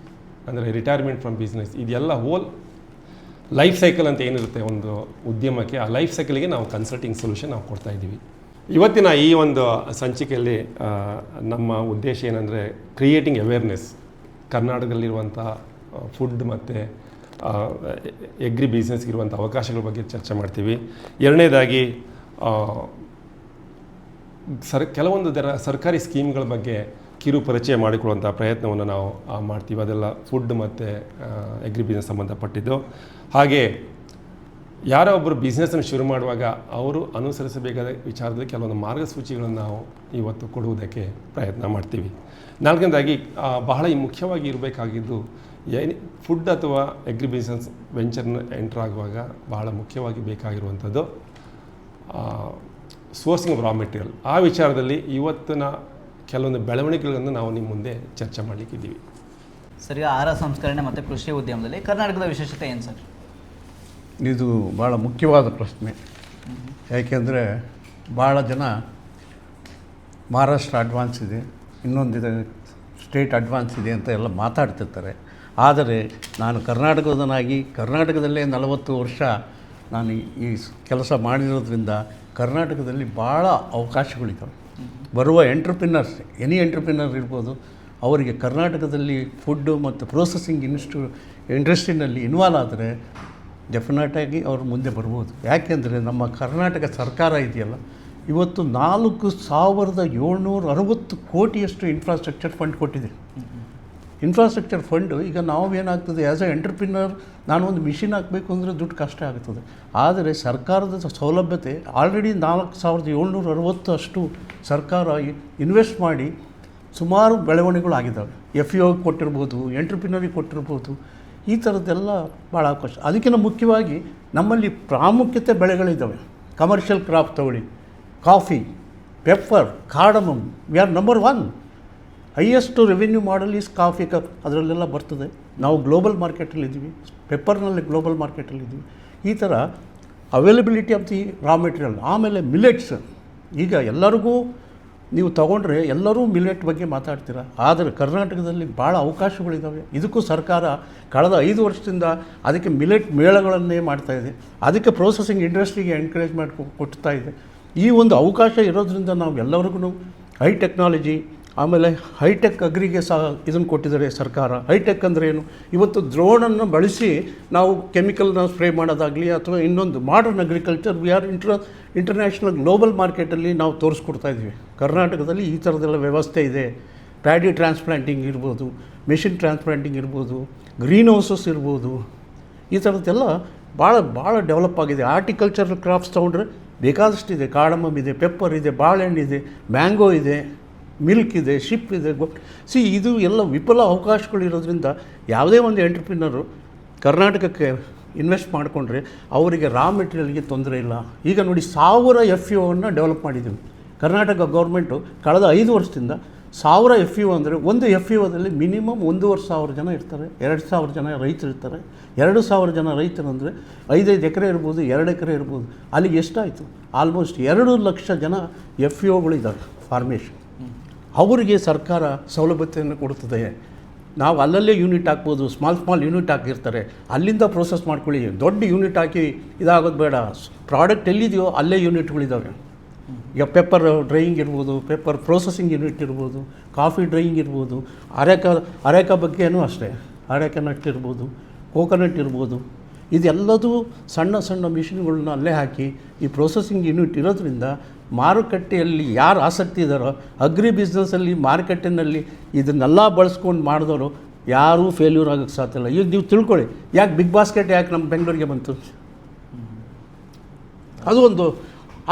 ಅಂದರೆ ರಿಟೈರ್ಮೆಂಟ್ ಫ್ರಮ್ ಬಿಸ್ನೆಸ್, ಇದೆಲ್ಲ ಹೋಲ್ ಲೈಫ್ ಸೈಕಲ್ ಅಂತ ಏನಿರುತ್ತೆ ಒಂದು ಉದ್ಯಮಕ್ಕೆ, ಆ ಲೈಫ್ ಸೈಕಲ್ಗೆ ನಾವು ಕನ್ಸಲ್ಟಿಂಗ್ ಸೊಲ್ಯೂಷನ್ ನಾವು ಕೊಡ್ತಾಯಿದ್ದೀವಿ. ಇವತ್ತಿನ ಈ ಒಂದು ಸಂಚಿಕೆಯಲ್ಲಿ ನಮ್ಮ ಉದ್ದೇಶ ಏನಂದರೆ ಕ್ರಿಯೇಟಿಂಗ್ ಅವೇರ್ನೆಸ್. ಕರ್ನಾಟಕದಲ್ಲಿರುವಂಥ ಫುಡ್ ಮತ್ತು ಎಗ್ರಿ ಬಿಸ್ನೆಸ್ಗಿರುವಂಥ ಅವಕಾಶಗಳ ಬಗ್ಗೆ ಚರ್ಚೆ ಮಾಡ್ತೀವಿ. ಎರಡನೇದಾಗಿ ಕೆಲವೊಂದು ಸರ್ಕಾರಿ ಸ್ಕೀಮ್ಗಳ ಬಗ್ಗೆ ಕಿರು ಪರಿಚಯ ಮಾಡಿಕೊಳ್ಳುವಂಥ ಪ್ರಯತ್ನವನ್ನು ನಾವು ಮಾಡ್ತೀವಿ. ಅದೆಲ್ಲ ಫುಡ್ ಮತ್ತು ಎಗ್ರಿ ಬಿಸ್ನೆಸ್ ಸಂಬಂಧಪಟ್ಟಿದ್ದು. ಹಾಗೆ ಯಾರೋ ಒಬ್ಬರು ಬಿಸ್ನೆಸ್ಸನ್ನು ಶುರು ಮಾಡುವಾಗ ಅವರು ಅನುಸರಿಸಬೇಕಾದ ವಿಚಾರದಲ್ಲಿ ಕೆಲವೊಂದು ಮಾರ್ಗಸೂಚಿಗಳನ್ನು ನಾವು ಇವತ್ತು ಕೊಡುವುದಕ್ಕೆ ಪ್ರಯತ್ನ ಮಾಡ್ತೀವಿ. ನಾಲ್ಕನೇದಾಗಿ ಬಹಳ ಮುಖ್ಯವಾಗಿ ಇರಬೇಕಾಗಿದ್ದು ಫುಡ್ ಅಥವಾ ಎಗ್ರಿ ಬಿಸ್ನೆಸ್ ವೆಂಚರ್ನ ಎಂಟರ್ ಆಗುವಾಗ ಬಹಳ ಮುಖ್ಯವಾಗಿ ಬೇಕಾಗಿರುವಂಥದ್ದು ಸೋರ್ಸಿಂಗ್ ಆಫ್ ರಾ ಮೆಟೀರಿಯಲ್. ಆ ವಿಚಾರದಲ್ಲಿ ಇವತ್ತಿನ ಕೆಲವೊಂದು ಬೆಳವಣಿಗೆಗಳನ್ನು ನಾವು ನಿಮ್ಮ ಮುಂದೆ ಚರ್ಚೆ ಮಾಡಲಿಕ್ಕಿದ್ದೀವಿ. ಸರಿ, ಆಹಾರ ಸಂಸ್ಕರಣೆ ಮತ್ತು ಕೃಷಿ ಉದ್ಯಮದಲ್ಲಿ ಕರ್ನಾಟಕದ ವಿಶೇಷತೆ ಏನು ಸರ್? ಇದು ಭಾಳ ಮುಖ್ಯವಾದ ಪ್ರಶ್ನೆ. ಯಾಕೆಂದರೆ ಭಾಳ ಜನ ಮಹಾರಾಷ್ಟ್ರ ಅಡ್ವಾನ್ಸ್ ಇದೆ, ಇನ್ನೊಂದಿದೆ ಸ್ಟೇಟ್ ಅಡ್ವಾನ್ಸ್ ಇದೆ ಅಂತ ಎಲ್ಲ ಮಾತಾಡ್ತಿರ್ತಾರೆ. ಆದರೆ ನಾನು ಕರ್ನಾಟಕದನಾಗಿ ಕರ್ನಾಟಕದಲ್ಲೇ 40 ವರ್ಷ ನಾನು ಈ ಕೆಲಸ ಮಾಡಿರೋದ್ರಿಂದ ಕರ್ನಾಟಕದಲ್ಲಿ ಭಾಳ ಅವಕಾಶಗಳಿದ್ದಾವೆ. ಬರುವ ಎಂಟ್ರಪ್ರಿನರ್ಸ್, ಎನಿ ಎಂಟ್ರಪ್ರಿನರ್ ಇರ್ಬೋದು, ಅವರಿಗೆ ಕರ್ನಾಟಕದಲ್ಲಿ ಫುಡ್ಡು ಮತ್ತು ಪ್ರೊಸೆಸಿಂಗ್ ಇಂಡಸ್ಟ್ರಿನಲ್ಲಿ ಇನ್ವಾಲ್ವ್ ಆದರೆ ಡೆಫಿನೆಟಾಗಿ ಅವರು ಮುಂದೆ ಬರ್ಬೋದು. ಯಾಕೆಂದರೆ ನಮ್ಮ ಕರ್ನಾಟಕ ಸರ್ಕಾರ ಇದೆಯಲ್ಲ, ಇವತ್ತು 4760 ಕೋಟಿಯಷ್ಟು ಇನ್ಫ್ರಾಸ್ಟ್ರಕ್ಚರ್ ಫಂಡ್ ಕೊಟ್ಟಿದೆ. ಇನ್ಫ್ರಾಸ್ಟ್ರಕ್ಚರ್ ಫಂಡು ಈಗ ನಾವು ಏನಾಗ್ತದೆ, ಆ್ಯಸ್ ಎ ಎಂಟ್ರಪ್ರಿನರ್ ನಾನು ಒಂದು ಮಿಷಿನ್ ಹಾಕಬೇಕು ಅಂದರೆ ದುಡ್ಡು ಕಷ್ಟ ಆಗ್ತದೆ. ಆದರೆ ಸರ್ಕಾರದ ಸೌಲಭ್ಯತೆ ಆಲ್ರೆಡಿ 4760 ಅಷ್ಟು ಸರ್ಕಾರ ಇನ್ವೆಸ್ಟ್ ಮಾಡಿ ಸುಮಾರು ಬೆಳವಣಿಗೆಗಳಾಗಿದ್ದಾವೆ. FEO ಕೊಟ್ಟಿರ್ಬೋದು, ಎಂಟ್ರಪ್ರಿನರಿಗೆ ಕೊಟ್ಟಿರ್ಬೋದು, ಈ ಥರದ್ದೆಲ್ಲ ಭಾಳ ಅವಕಾಶ. ಅದಕ್ಕಿಂತ ಮುಖ್ಯವಾಗಿ ನಮ್ಮಲ್ಲಿ ಪ್ರಾಮುಖ್ಯತೆ ಬೆಳೆಗಳಿದ್ದಾವೆ. ಕಮರ್ಷಿಯಲ್ ಕ್ರಾಪ್ ತಗೊಳ್ಳಿ, coffee, pepper, cardamom, we are number 1. Highest revenue model is coffee cup, ಅದರಲ್ಲೆಲ್ಲ ಬರ್ತದೆ. ನಾವು ಗ್ಲೋಬಲ್ ಮಾರ್ಕೆಟಲ್ಲಿದ್ದೀವಿ, ಪೆಪ್ಪರ್ನಲ್ಲಿ ಗ್ಲೋಬಲ್ ಮಾರ್ಕೆಟಲ್ಲಿದ್ದೀವಿ. ಈ ಥರ availability of the raw material. ಆಮೇಲೆ ಮಿಲೆಟ್ಸ್, ಈಗ ಎಲ್ಲರಿಗೂ ನೀವು ತೊಗೊಂಡ್ರೆ ಎಲ್ಲರೂ ಮಿಲೆಟ್ ಬಗ್ಗೆ ಮಾತಾಡ್ತೀರ, ಆದರೆ ಕರ್ನಾಟಕದಲ್ಲಿ ಭಾಳ ಅವಕಾಶಗಳಿದ್ದಾವೆ. ಇದಕ್ಕೂ ಸರ್ಕಾರ ಕಳೆದ 5 ವರ್ಷದಿಂದ ಅದಕ್ಕೆ ಮಿಲೆಟ್ ಮೇಳಗಳನ್ನೇ ಮಾಡ್ತಾಯಿದೆ. ಅದಕ್ಕೆ ಪ್ರೊಸೆಸಿಂಗ್ ಇಂಡಸ್ಟ್ರಿಗೆ ಎನ್ಕರೇಜ್ ಕೊಡ್ತಾ ಇದೆ. ಈ ಒಂದು ಅವಕಾಶ ಇರೋದ್ರಿಂದ ನಾವು ಎಲ್ಲರಿಗೂ ಹೈ ಟೆಕ್ನಾಲಜಿ, ಆಮೇಲೆ ಹೈಟೆಕ್ ಅಗ್ರಿಗೆ ಸಹ ಇದನ್ನು ಕೊಟ್ಟಿದ್ದಾರೆ ಸರ್ಕಾರ. ಹೈಟೆಕ್ ಅಂದರೆ ಏನು? ಇವತ್ತು ಡ್ರೋನನ್ನು ಬಳಸಿ ನಾವು ಕೆಮಿಕಲ್ನ ಸ್ಪ್ರೇ ಮಾಡೋದಾಗಲಿ ಅಥವಾ ಇನ್ನೊಂದು modern agriculture, we are international global ಮಾರ್ಕೆಟಲ್ಲಿ ನಾವು ತೋರಿಸ್ಕೊಡ್ತಾ ಇದ್ವಿ. ಕರ್ನಾಟಕದಲ್ಲಿ ಈ ಥರದ್ದೆಲ್ಲ ವ್ಯವಸ್ಥೆ ಇದೆ. ಪ್ಯಾಡಿ ಟ್ರಾನ್ಸ್ಪ್ಲಾಂಟಿಂಗ್ ಇರ್ಬೋದು, ಮೆಷಿನ್ ಟ್ರಾನ್ಸ್ಪ್ಲಾಂಟಿಂಗ್ ಇರ್ಬೋದು, ಗ್ರೀನ್ ಹೌಸಸ್ ಇರ್ಬೋದು, ಈ ಥರದ್ದೆಲ್ಲ ಭಾಳ ಡೆವಲಪ್ ಆಗಿದೆ. ಆರ್ಟಿಕಲ್ಚರಲ್ ಕ್ರಾಪ್ಸ್ ತೊಗೊಂಡ್ರೆ ಬೇಕಾದಷ್ಟಿದೆ. ಕಾರ್ಡಮಮ್ ಇದೆ, ಪೆಪ್ಪರ್ ಇದೆ, ಬಾಳೆಹಣ್ಣಿದೆ, ಮ್ಯಾಂಗೋ ಇದೆ, ಮಿಲ್ಕ್ ಇದೆ, ಶಿಪ್ ಇದೆ. ಇದು ಎಲ್ಲ ವಿಪುಲ ಅವಕಾಶಗಳಿರೋದ್ರಿಂದ ಯಾವುದೇ ಒಂದು ಎಂಟ್ರಪ್ರಿನರು ಕರ್ನಾಟಕಕ್ಕೆ ಇನ್ವೆಸ್ಟ್ ಮಾಡಿಕೊಂಡ್ರೆ ಅವರಿಗೆ ರಾ ಮೆಟೀರಿಯಲ್ಗೆ ತೊಂದರೆ ಇಲ್ಲ. ಈಗ ನೋಡಿ 1000 FEOವನ್ನು ಡೆವಲಪ್ ಮಾಡಿದ್ದೀವಿ. ಕರ್ನಾಟಕ ಗೌರ್ಮೆಂಟು ಕಳೆದ 5 ವರ್ಷದಿಂದ 1000 FEO ಅಂದರೆ ಒಂದು FEOದಲ್ಲಿ ಮಿನಿಮಮ್ 1500 ಜನ ಇರ್ತಾರೆ, 2000 ಜನ ರೈತರಿರ್ತಾರೆ. 2000 ಜನ ರೈತರು ಅಂದರೆ 5 ಎಕರೆ ಇರ್ಬೋದು, 2 ಎಕರೆ ಇರ್ಬೋದು. ಅಲ್ಲಿಗೆ ಎಷ್ಟಾಯಿತು? ಆಲ್ಮೋಸ್ಟ್ 2 ಲಕ್ಷ ಜನ FEOಗಳಿದ್ದಾರೆ ಫಾರ್ಮೇಷನ್. ಅವರಿಗೆ ಸರ್ಕಾರ ಸೌಲಭ್ಯತೆಯನ್ನು ಕೊಡುತ್ತದೆ. ನಾವು ಅಲ್ಲಲ್ಲೇ ಯೂನಿಟ್ ಹಾಕ್ಬೋದು, ಸ್ಮಾಲ್ ಯೂನಿಟ್ ಹಾಕಿರ್ತಾರೆ, ಅಲ್ಲಿಂದ ಪ್ರೋಸೆಸ್ ಮಾಡ್ಕೊಳ್ಳಿ. ದೊಡ್ಡ ಯೂನಿಟ್ ಹಾಕಿ ಇದಾಗೋದು ಬೇಡ. ಪ್ರಾಡಕ್ಟ್ ಎಲ್ಲಿದೆಯೋ ಅಲ್ಲೇ ಯೂನಿಟ್ಗಳಿದ್ದಾವೆ. ಈಗ ಪೆಪ್ಪರ್ ಡ್ರೈಯಿಂಗ್ ಇರ್ಬೋದು, ಪೆಪ್ಪರ್ ಪ್ರೊಸೆಸಿಂಗ್ ಯೂನಿಟ್ ಇರ್ಬೋದು, ಕಾಫಿ ಡ್ರೈಯಿಂಗ್ ಇರ್ಬೋದು, ಅರೇಕ ಬಗ್ಗೆನೂ ಅಷ್ಟೇ. ಅರೇಕ ನಟ್ ಇರ್ಬೋದು, ಕೋಕೋನಟ್ ಇರ್ಬೋದು. ಇದೆಲ್ಲದೂ ಸಣ್ಣ ಮಿಷಿನ್ಗಳನ್ನ ಅಲ್ಲೇ ಹಾಕಿ ಈ ಪ್ರೊಸೆಸಿಂಗ್ ಯೂನಿಟ್ ಇರೋದ್ರಿಂದ ಮಾರುಕಟ್ಟೆಯಲ್ಲಿ ಯಾರು ಆಸಕ್ತಿ ಇದ್ದಾರೋ, ಅಗ್ರಿ ಬಿಸ್ನೆಸ್ಸಲ್ಲಿ ಮಾರುಕಟ್ಟೆಯಲ್ಲಿ ಇದನ್ನೆಲ್ಲ ಬಳಸ್ಕೊಂಡು ಮಾಡಿದವರು ಯಾರೂ ಫೇಲ್ಯೂರ್ ಆಗೋಕ್ಕೆ ಸಾಧ್ಯ ಇಲ್ಲ. ಈಗ ನೀವು ತಿಳ್ಕೊಳ್ಳಿ, ಯಾಕೆ ಬಿಗ್ ಬಾಸ್ಕೆಟ್ ಯಾಕೆ ನಮ್ಮ ಬೆಂಗಳೂರಿಗೆ ಬಂತು? ಅದು ಒಂದು.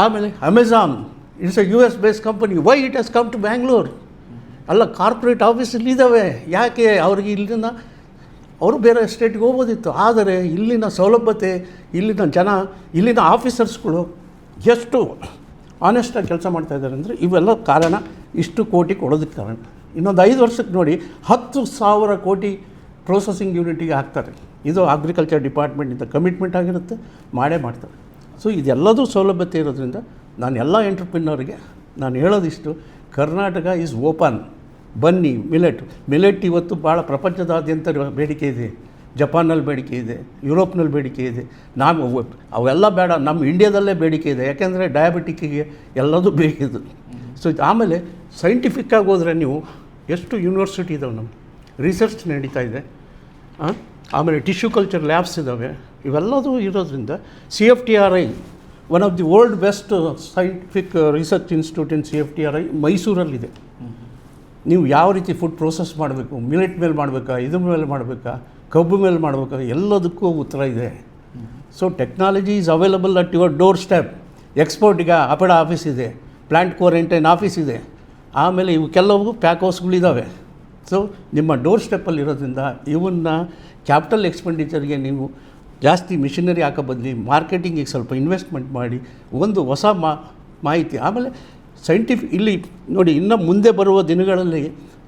ಆಮೇಲೆ Amazon, it's a US based company. Why it has come to Bangalore? ಅಲ್ಲ, ಕಾರ್ಪೊರೇಟ್ ಆಫೀಸ್ ಇಲ್ಲಿದ್ದಾವೆ. ಯಾಕೆ ಅವ್ರಿಗೆ ಇಲ್ಲಿನ ಅವರು ಬೇರೆ ಸ್ಟೇಟ್ಗೆ ಹೋಗ್ಬೋದಿತ್ತು. ಆದರೆ ಇಲ್ಲಿನ ಸೌಲಭ್ಯತೆ, ಇಲ್ಲಿನ ಜನ, ಇಲ್ಲಿನ ಆಫೀಸರ್ಸ್ಗಳು ಎಷ್ಟು ಆನೆಸ್ಟಾಗಿ ಕೆಲಸ ಮಾಡ್ತಾಯಿದ್ದಾರೆ ಅಂದರೆ ಇವೆಲ್ಲ ಕಾರಣ. ಇಷ್ಟು ಕೋಟಿ ಕೊಡೋದಕ್ಕೆ ಕಾರಣ. ಇನ್ನೊಂದು 5 ವರ್ಷಕ್ಕೆ ನೋಡಿ 10,000 ಕೋಟಿ ಪ್ರೊಸೆಸಿಂಗ್ ಯೂನಿಟಿಗೆ ಹಾಕ್ತಾರೆ. ಇದು ಅಗ್ರಿಕಲ್ಚರ್ ಡಿಪಾರ್ಟ್ಮೆಂಟಿಂದ ಕಮಿಟ್ಮೆಂಟ್ ಆಗಿರುತ್ತೆ, ಮಾಡೇ ಮಾಡ್ತಾರೆ. ಸೊ ಇದೆಲ್ಲದೂ ಸೌಲಭ್ಯತೆ ಇರೋದ್ರಿಂದ ನಾನು ಎಲ್ಲ ಎಂಟ್ರಪ್ರಿನರ್ಗೆ ನಾನು ಹೇಳೋದಿಷ್ಟು, ಕರ್ನಾಟಕ ಈಸ್ ಓಪನ್. ಬನ್ನಿ. ಮಿಲೆಟ್ ಇವತ್ತು ಭಾಳ ಪ್ರಪಂಚದಾದ್ಯಂತ ಬೇಡಿಕೆ ಇದೆ. ಜಪಾನಲ್ಲಿ ಬೇಡಿಕೆ ಇದೆ, ಯುರೋಪ್ನಲ್ಲಿ ಬೇಡಿಕೆ ಇದೆ. ಅವೆಲ್ಲ ಬೇಡ, ನಮ್ಮ ಇಂಡಿಯಾದಲ್ಲೇ ಬೇಡಿಕೆ ಇದೆ. ಯಾಕೆಂದರೆ ಡಯಾಬಿಟಿಕ್ಕಿಗೆ ಎಲ್ಲದೂ ಬೇಕಿದ್ದು. ಸೊ ಆಮೇಲೆ ಸೈಂಟಿಫಿಕ್ಕಾಗಿ ಹೋದರೆ ನೀವು ಎಷ್ಟು ಯೂನಿವರ್ಸಿಟಿ ಇದ್ದಾವೆ, ನಮ್ಮ ರಿಸರ್ಚ್ ನಡೀತಾ ಇದೆ. ಆಮೇಲೆ ಟಿಶ್ಯೂ ಕಲ್ಚರ್ ಲ್ಯಾಬ್ಸ್ ಇದ್ದಾವೆ. ಇವೆಲ್ಲದೂ ಇರೋದ್ರಿಂದ CFTRI, one of the world best scientific research institute in CFTRI ಮೈಸೂರಲ್ಲಿದೆ. ನೀವು ಯಾವ ರೀತಿ ಫುಡ್ ಪ್ರೋಸೆಸ್ ಮಾಡಬೇಕು, ಮಿಲೆಟ್ ಮೇಲೆ ಮಾಡಬೇಕಾ, ಇದ್ರ ಮೇಲೆ ಮಾಡಬೇಕಾ, ಕಬ್ಬು ಮೇಲೆ ಮಾಡಬೇಕಾ, ಎಲ್ಲದಕ್ಕೂ ಉತ್ತರ ಇದೆ. So technology is available at your doorstep. ಎಕ್ಸ್ಪೋರ್ಟಿಗೆ ಅಪಡ ಆಫೀಸ್ ಇದೆ, ಪ್ಲ್ಯಾಂಟ್ ಕ್ವಾರಂಟೈನ್ ಆಫೀಸ್ ಇದೆ, ಆಮೇಲೆ ಇವು ಕೆಲವು ಪ್ಯಾಕ್ ಹೌಸ್ಗಳಿದ್ದಾವೆ. ಸೊ ನಿಮ್ಮ ಡೋರ್ ಸ್ಟೆಪ್ಪಲ್ಲಿ ಇರೋದ್ರಿಂದ ಇವನ್ನ ಕ್ಯಾಪಿಟಲ್ ಎಕ್ಸ್ಪೆಂಡಿಚರ್ಗೆ ನೀವು ಜಾಸ್ತಿ ಮಿಷಿನರಿ ಹಾಕೋ ಬದಲಿ ಮಾರ್ಕೆಟಿಂಗಿಗೆ ಸ್ವಲ್ಪ ಇನ್ವೆಸ್ಟ್ಮೆಂಟ್ ಮಾಡಿ ಒಂದು ಹೊಸ ಮಾಹಿತಿ. ಆಮೇಲೆ ಇಲ್ಲಿ ನೋಡಿ, ಇನ್ನು ಮುಂದೆ ಬರುವ ದಿನಗಳಲ್ಲಿ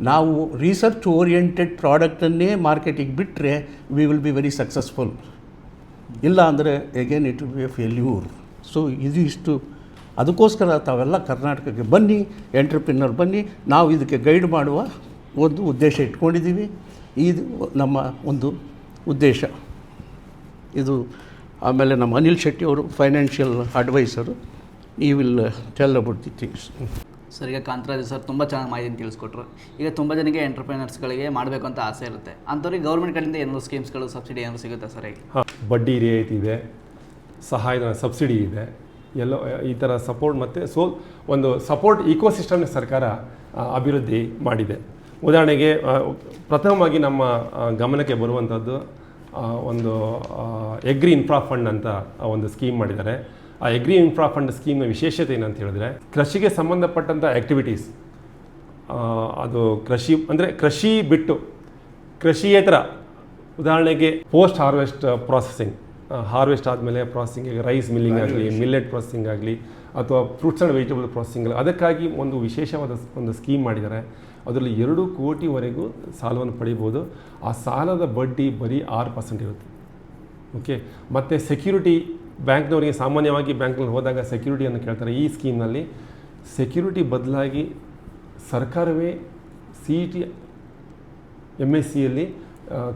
ನಾವು ರಿಸರ್ಚ್ ಓರಿಯೆಂಟೆಡ್ ಪ್ರಾಡಕ್ಟನ್ನೇ ಮಾರ್ಕೆಟಿಗೆ ಬಿಟ್ಟರೆ we will be very successful. ಇಲ್ಲ ಅಂದರೆ again it will be A failure. So ಇಷ್ಟು ಅದಕ್ಕೋಸ್ಕರ ತಾವೆಲ್ಲ ಕರ್ನಾಟಕಕ್ಕೆ ಬನ್ನಿ, ಎಂಟ್ರಪ್ರಿನರ್ ಬನ್ನಿ. ನಾವು ಇದಕ್ಕೆ ಗೈಡ್ ಮಾಡುವ ಒಂದು ಉದ್ದೇಶ ಇಟ್ಕೊಂಡಿದ್ದೀವಿ. ಇದು ನಮ್ಮ ಒಂದು ಉದ್ದೇಶ. ಇದು ಆಮೇಲೆ ನಮ್ಮ ಅನಿಲ್ ಶೆಟ್ಟಿ ಅವರು ಫೈನಾನ್ಷಿಯಲ್ ಅಡ್ವೈಸರು. ಈ will tell about the things. Sir, ಈಗ ಕಾಂತರಾಜ್ ಸರ್ ತುಂಬ ಚೆನ್ನಾಗಿ ಮಾಹಿತಿ ತಿಳಿಸ್ಕೊಟ್ರು. ಈಗ ತುಂಬ ಜನಕ್ಕೆ ಎಂಟರ್ಪ್ರಿನರ್ಸ್ಗಳಿಗೆ ಮಾಡಬೇಕು ಅಂತ ಆಸೆ ಇರುತ್ತೆ, ಅಂಥವ್ರಿಗೆ ಗೌರ್ಮೆಂಟ್ ಕಡೆಯಿಂದ ಏನಾದರೂ ಸ್ಕೀಮ್ಸ್ಗಳು ಸಬ್ಸಿಡಿ ಏನಾದರೂ ಸಿಗುತ್ತೆ ಸರ್? ಹೇಗೆ? ಬಡ್ಡಿ ರಿಯಾಯಿತಿ ಇದೆ, ಸಹಾಯಧನ ಸಬ್ಸಿಡಿ ಇದೆ, ಎಲ್ಲ ಈ ಥರ ಸಪೋರ್ಟ್ ಮತ್ತು ಒಂದು ಸಪೋರ್ಟ್ ಇಕೋಸಿಸ್ಟಮ್ನ ಸರ್ಕಾರ ಅಭಿವೃದ್ಧಿ ಮಾಡಿದೆ. ಉದಾಹರಣೆಗೆ ಪ್ರಥಮವಾಗಿ ನಮ್ಮ ಗಮನಕ್ಕೆ ಬರುವಂಥದ್ದು ಒಂದು ಎಗ್ರಿ ಇನ್ಫ್ರಾ ಫಂಡ್ ಅಂತ ಒಂದು ಸ್ಕೀಮ್ ಮಾಡಿದ್ದಾರೆ. ಆ ಎಗ್ರಿ ಇನ್ಫ್ರಾ ಫಂಡ್ ಸ್ಕೀಮ್ನ ವಿಶೇಷತೆ ಏನಂತ ಹೇಳಿದ್ರೆ, ಕೃಷಿಗೆ ಸಂಬಂಧಪಟ್ಟಂಥ ಆ್ಯಕ್ಟಿವಿಟೀಸ್, ಅದು ಕೃಷಿ ಅಂದರೆ ಕೃಷಿ ಬಿಟ್ಟು ಕೃಷಿಯೇತರ, ಉದಾಹರಣೆಗೆ ಪೋಸ್ಟ್ ಹಾರ್ವೆಸ್ಟ್ ಪ್ರಾಸೆಸಿಂಗ್, ಹಾರ್ವೆಸ್ಟ್ ಆದಮೇಲೆ ಪ್ರಾಸೆಸಿಂಗ್, ರೈಸ್ ಮಿಲ್ಲಿಂಗ್ ಆಗಲಿ, ಮಿಲ್ಲೆಟ್ ಪ್ರಾಸೆಸಿಂಗ್ ಆಗಲಿ, ಅಥವಾ ಫ್ರೂಟ್ಸ್ ಆ್ಯಂಡ್ ವೆಜಿಟೇಬಲ್ ಪ್ರಾಸೆಸಿಂಗ್, ಅದಕ್ಕಾಗಿ ಒಂದು ವಿಶೇಷವಾದ ಒಂದು ಸ್ಕೀಮ್ ಮಾಡಿದ್ದಾರೆ. ಅದರಲ್ಲಿ 2 ಕೋಟಿವರೆಗೂ ಸಾಲವನ್ನು ಪಡಿಬೋದು. ಆ ಸಾಲದ ಬಡ್ಡಿ ಬರೀ 6% ಇರುತ್ತೆ. ಓಕೆ. ಮತ್ತು ಸೆಕ್ಯೂರಿಟಿ, ಬ್ಯಾಂಕ್ನವರಿಗೆ ಸಾಮಾನ್ಯವಾಗಿ ಬ್ಯಾಂಕ್ನಲ್ಲಿ ಹೋದಾಗ ಸೆಕ್ಯೂರಿಟಿಯನ್ನು ಕೇಳ್ತಾರೆ. ಈ ಸ್ಕೀಮ್ನಲ್ಲಿ ಸೆಕ್ಯೂರಿಟಿ ಬದಲಾಗಿ ಸರ್ಕಾರವೇ CET MSCಯಲ್ಲಿ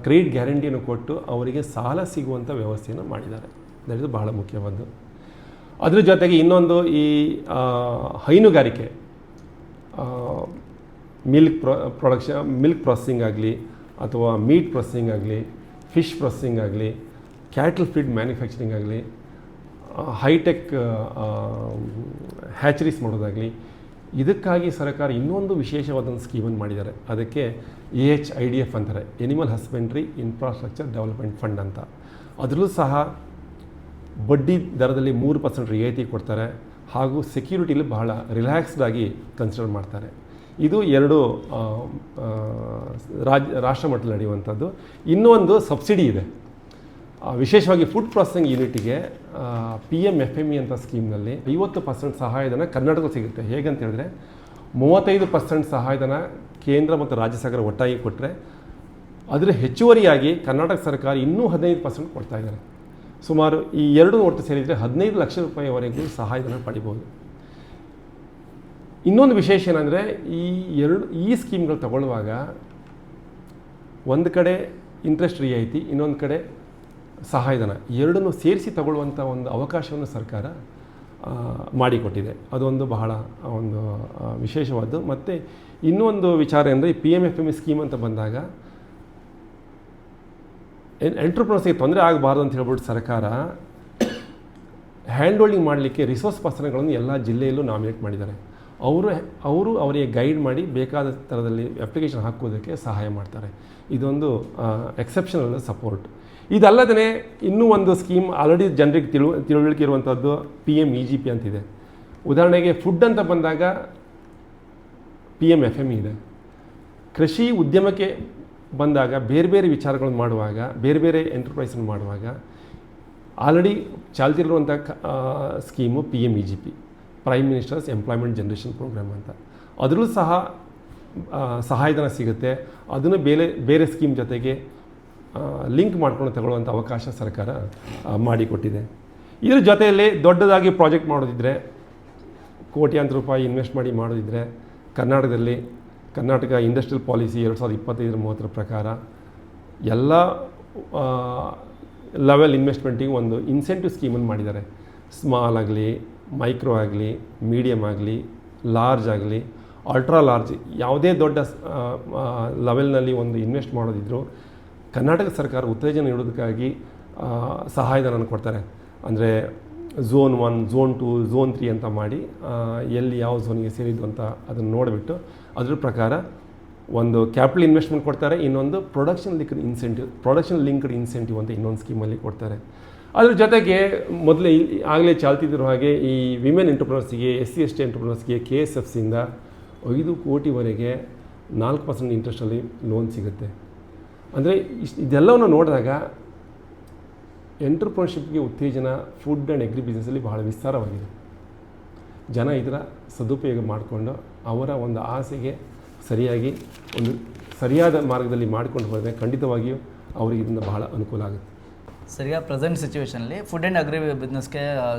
ಕ್ರೆಡಿಟ್ ಗ್ಯಾರಂಟಿಯನ್ನು ಕೊಟ್ಟು ಅವರಿಗೆ ಸಾಲ ಸಿಗುವಂಥ ವ್ಯವಸ್ಥೆಯನ್ನು ಮಾಡಿದ್ದಾರೆ. ಇದು ಬಹಳ ಮುಖ್ಯವಾದ್ದು. ಅದ್ರ ಜೊತೆಗೆ ಇನ್ನೊಂದು, ಈ ಹೈನುಗಾರಿಕೆ, ಮಿಲ್ಕ್ ಪ್ರೊಸೆಸಿಂಗ್ ಆಗಲಿ, ಅಥವಾ ಮೀಟ್ ಪ್ರೊಸೆಸಿಂಗ್ ಆಗಲಿ, ಫಿಶ್ ಪ್ರೊಸೆಸಿಂಗ್ ಆಗಲಿ, ಕ್ಯಾಟಲ್ ಫೀಡ್ ಮ್ಯಾನುಫ್ಯಾಕ್ಚರಿಂಗ್ ಆಗಲಿ, ಹೈಟೆಕ್ ಹ್ಯಾಚರೀಸ್ ಮಾಡೋದಾಗಲಿ, ಇದಕ್ಕಾಗಿ ಸರ್ಕಾರ ಇನ್ನೊಂದು ವಿಶೇಷವಾದಂಥ ಸ್ಕೀಮನ್ನು ಮಾಡಿದ್ದಾರೆ. ಅದಕ್ಕೆ AHIDF ಅಂತಾರೆ, animal husbandry infrastructure development fund ಅಂತ. ಅದರಲ್ಲೂ ಸಹ ಬಡ್ಡಿ ದರದಲ್ಲಿ 3% ರಿಯಾಯಿತಿ ಕೊಡ್ತಾರೆ, ಹಾಗೂ ಸೆಕ್ಯೂರಿಟಿಲಿ ಬಹಳ ರಿಲ್ಯಾಕ್ಸ್ಡ್ ಆಗಿ ಕನ್ಸಿಡರ್ ಮಾಡ್ತಾರೆ. ಇದು 2 ರಾಷ್ಟ್ರ ಮಟ್ಟದಲ್ಲಿ ನಡೆಯುವಂಥದ್ದು. ಇನ್ನೊಂದು ಸಬ್ಸಿಡಿ ಇದೆ, ವಿಶೇಷವಾಗಿ ಫುಡ್ ಪ್ರೊಸೆಸಿಂಗ್ ಯೂನಿಟಿಗೆ PMFME ಅಂತ ಸ್ಕೀಮ್ನಲ್ಲಿ 50% ಸಹಾಯಧನ ಕರ್ನಾಟಕದಲ್ಲಿ ಸಿಗುತ್ತೆ. ಹೇಗಂತ ಹೇಳಿದ್ರೆ, 35% ಸಹಾಯಧನ ಕೇಂದ್ರ ಮತ್ತು ರಾಜ್ಯ ಸರ್ಕಾರ ಒಟ್ಟಾಗಿ ಕೊಟ್ಟರೆ, ಅದರ ಹೆಚ್ಚುವರಿಯಾಗಿ ಕರ್ನಾಟಕ ಸರ್ಕಾರ ಇನ್ನೂ 15% ಕೊಡ್ತಾ ಇದ್ದಾರೆ. ಸುಮಾರು ಈ 2 ಒಟ್ಟು ಸೇರಿದರೆ 15 ಲಕ್ಷ ರೂಪಾಯಿವರೆಗೂ ಸಹಾಯಧನ ಪಡಿಬೋದು. ಇನ್ನೊಂದು ವಿಶೇಷ ಏನಂದರೆ, ಈ ಸ್ಕೀಮ್ಗಳು ತಗೊಳ್ಳುವಾಗ ಒಂದು ಕಡೆ ಇಂಟ್ರೆಸ್ಟ್ ರಿಯಾಯಿತಿ, ಇನ್ನೊಂದು ಕಡೆ ಸಹಾಯಧನ, ಎರಡನ್ನೂ ಸೇರಿಸಿ ತಗೊಳ್ಳುವಂಥ ಒಂದು ಅವಕಾಶವನ್ನು ಸರ್ಕಾರ ಮಾಡಿಕೊಟ್ಟಿದೆ. ಅದೊಂದು ಬಹಳ ಒಂದು ವಿಶೇಷವಾದ್ದು. ಮತ್ತು ಇನ್ನೊಂದು ವಿಚಾರ ಅಂದರೆ, ಈ PMFME ಸ್ಕೀಮ್ ಅಂತ ಬಂದಾಗ ಎಂಟ್ರಪ್ರನರ್ಸ್ಗೆ ತೊಂದರೆ ಆಗಬಾರ್ದು ಅಂತ ಹೇಳ್ಬಿಟ್ಟು ಸರ್ಕಾರ ಹ್ಯಾಂಡ್ ಹೋಲ್ಡಿಂಗ್ ಮಾಡಲಿಕ್ಕೆ ರಿಸೋರ್ಸ್ ಪರ್ಸನ್ಗಳನ್ನು ಎಲ್ಲ ಜಿಲ್ಲೆಯಲ್ಲೂ ನಾಮಿನೇಟ್ ಮಾಡಿದ್ದಾರೆ. ಅವರು ಅವರಿಗೆ ಗೈಡ್ ಮಾಡಿ ಬೇಕಾದ ಥರದಲ್ಲಿ ಅಪ್ಲಿಕೇಶನ್ ಹಾಕೋದಕ್ಕೆ ಸಹಾಯ ಮಾಡ್ತಾರೆ. ಇದೊಂದು ಎಕ್ಸೆಪ್ಷನಲ್ ಸಪೋರ್ಟ್. ಇದಲ್ಲದೇ ಇನ್ನೂ ಒಂದು ಸ್ಕೀಮ್ ಆಲ್ರೆಡಿ ಜನರಿಗೆ ತಿಳುವಳಿಕೆ ಇರುವಂಥದ್ದು PMEGP ಅಂತಿದೆ. ಉದಾಹರಣೆಗೆ ಫುಡ್ ಅಂತ ಬಂದಾಗ PMFME ಇದೆ. ಕೃಷಿ ಉದ್ಯಮಕ್ಕೆ ಬಂದಾಗ ಬೇರೆ ಬೇರೆ ವಿಚಾರಗಳನ್ನು ಮಾಡುವಾಗ, ಬೇರೆ ಬೇರೆ ಎಂಟರ್ಪ್ರೈಸನ್ನು ಮಾಡುವಾಗ ಆಲ್ರೆಡಿ ಚಾಲ್ತಿರುವಂಥ scheme PMEGP, prime minister's employment generation programme ಅಂತ. ಅದರಲ್ಲೂ ಸಹ ಸಹಾಯಧನ ಸಿಗುತ್ತೆ. ಅದನ್ನು ಬೇರೆ ಸ್ಕೀಮ್ ಜೊತೆಗೆ ಲಿಂಕ್ ಮಾಡ್ಕೊಂಡು ತಗೊಳ್ಳುವಂಥ ಅವಕಾಶ ಸರ್ಕಾರ ಮಾಡಿಕೊಟ್ಟಿದೆ. ಇದ್ರ ಜೊತೆಯಲ್ಲಿ ದೊಡ್ಡದಾಗಿ ಪ್ರಾಜೆಕ್ಟ್ ಮಾಡೋದಿದ್ದರೆ, ಕೋಟ್ಯಾಂತರ ರೂಪಾಯಿ ಇನ್ವೆಸ್ಟ್ ಮಾಡಿ ಮಾಡೋದಿದ್ದರೆ, ಕರ್ನಾಟಕದಲ್ಲಿ ಕರ್ನಾಟಕ ಇಂಡಸ್ಟ್ರಿಯಲ್ ಪಾಲಿಸಿ 2025-30 ಪ್ರಕಾರ ಎಲ್ಲ ಲೆವೆಲ್ ಇನ್ವೆಸ್ಟ್ಮೆಂಟಿಗೆ ಒಂದು ಇನ್ಸೆಂಟಿವ್ ಸ್ಕೀಮನ್ನು ಮಾಡಿದ್ದಾರೆ. ಸ್ಮಾಲ್ ಆಗಲಿ, ಮೈಕ್ರೋ ಆಗಲಿ, ಮೀಡಿಯಮ್ ಆಗಲಿ, ಲಾರ್ಜ್ ಆಗಲಿ, ಅಲ್ಟ್ರಾ ಲಾರ್ಜ್, ಯಾವುದೇ ದೊಡ್ಡ ಲೆವೆಲ್ನಲ್ಲಿ ಒಂದು ಇನ್ವೆಸ್ಟ್ ಮಾಡೋದಿದ್ರು ಕರ್ನಾಟಕ ಸರ್ಕಾರ ಉತ್ತೇಜನ ನೀಡೋದಕ್ಕಾಗಿ ಸಹಾಯಧನ ಕೊಡ್ತಾರೆ. ಅಂದರೆ ಝೋನ್ 1, ಝೋನ್ 2, ಝೋನ್ 3 ಅಂತ ಮಾಡಿ ಎಲ್ಲಿ ಯಾವ ಝೋನಿಗೆ ಸೇರಿದ್ದು ಅಂತ ಅದನ್ನು ನೋಡಿಬಿಟ್ಟು ಅದ್ರ ಪ್ರಕಾರ ಒಂದು ಕ್ಯಾಪಿಟಲ್ ಇನ್ವೆಸ್ಟ್ಮೆಂಟ್ ಕೊಡ್ತಾರೆ. ಇನ್ನೊಂದು ಪ್ರೊಡಕ್ಷನ್ ಲಿಂಕ್ಡ್ ಇನ್ಸೆಂಟಿವ್ ಅಂತ ಇನ್ನೊಂದು ಸ್ಕೀಮಲ್ಲಿ ಕೊಡ್ತಾರೆ. ಅದ್ರ ಜೊತೆಗೆ ಆಗಲೇ ಚಾಲ್ತಿದ್ರು ಹಾಗೆ ಈ ವಿಮೆನ್ ಎಂಟರ್ಪ್ರನರ್ಸ್ಗೆ, SC/ST ಎಂಟರ್ಪ್ರನರ್ಸ್ಗೆ KSFCಯಿಂದ 5 ಕೋಟಿವರೆಗೆ 4% ಇಂಟ್ರೆಸ್ಟಲ್ಲಿ ಲೋನ್ ಸಿಗುತ್ತೆ. ಅಂದರೆ ಇದೆಲ್ಲವನ್ನು ನೋಡಿದಾಗ ಎಂಟರ್ಪ್ರನರ್ಶಿಪ್ಗೆ ಉತ್ತೇಜನ ಫುಡ್ ಆ್ಯಂಡ್ ಅಗ್ರಿ ಬಿಸ್ನೆಸ್ಸಲ್ಲಿ ಬಹಳ ವಿಸ್ತಾರವಾಗಿದೆ. ಜನ ಇದರ ಸದುಪಯೋಗ ಮಾಡಿಕೊಂಡು ಅವರ ಒಂದು ಆಸೆಗೆ ಸರಿಯಾದ ಮಾರ್ಗದಲ್ಲಿ ಮಾಡಿಕೊಂಡು ಹೋದರೆ ಖಂಡಿತವಾಗಿಯೂ ಅವರಿಗೆ ಇದರಿಂದ ಬಹಳ ಅನುಕೂಲ ಆಗುತ್ತೆ. ಸರಿಯಾ ಪ್ರೆಸೆಂಟ್ ಸಿಚುವೇಷನಲ್ಲಿ ಫುಡ್ ಆ್ಯಂಡ್ ಅಗ್ರಿ ಬಿಸ್ನೆಸ್ಗೆ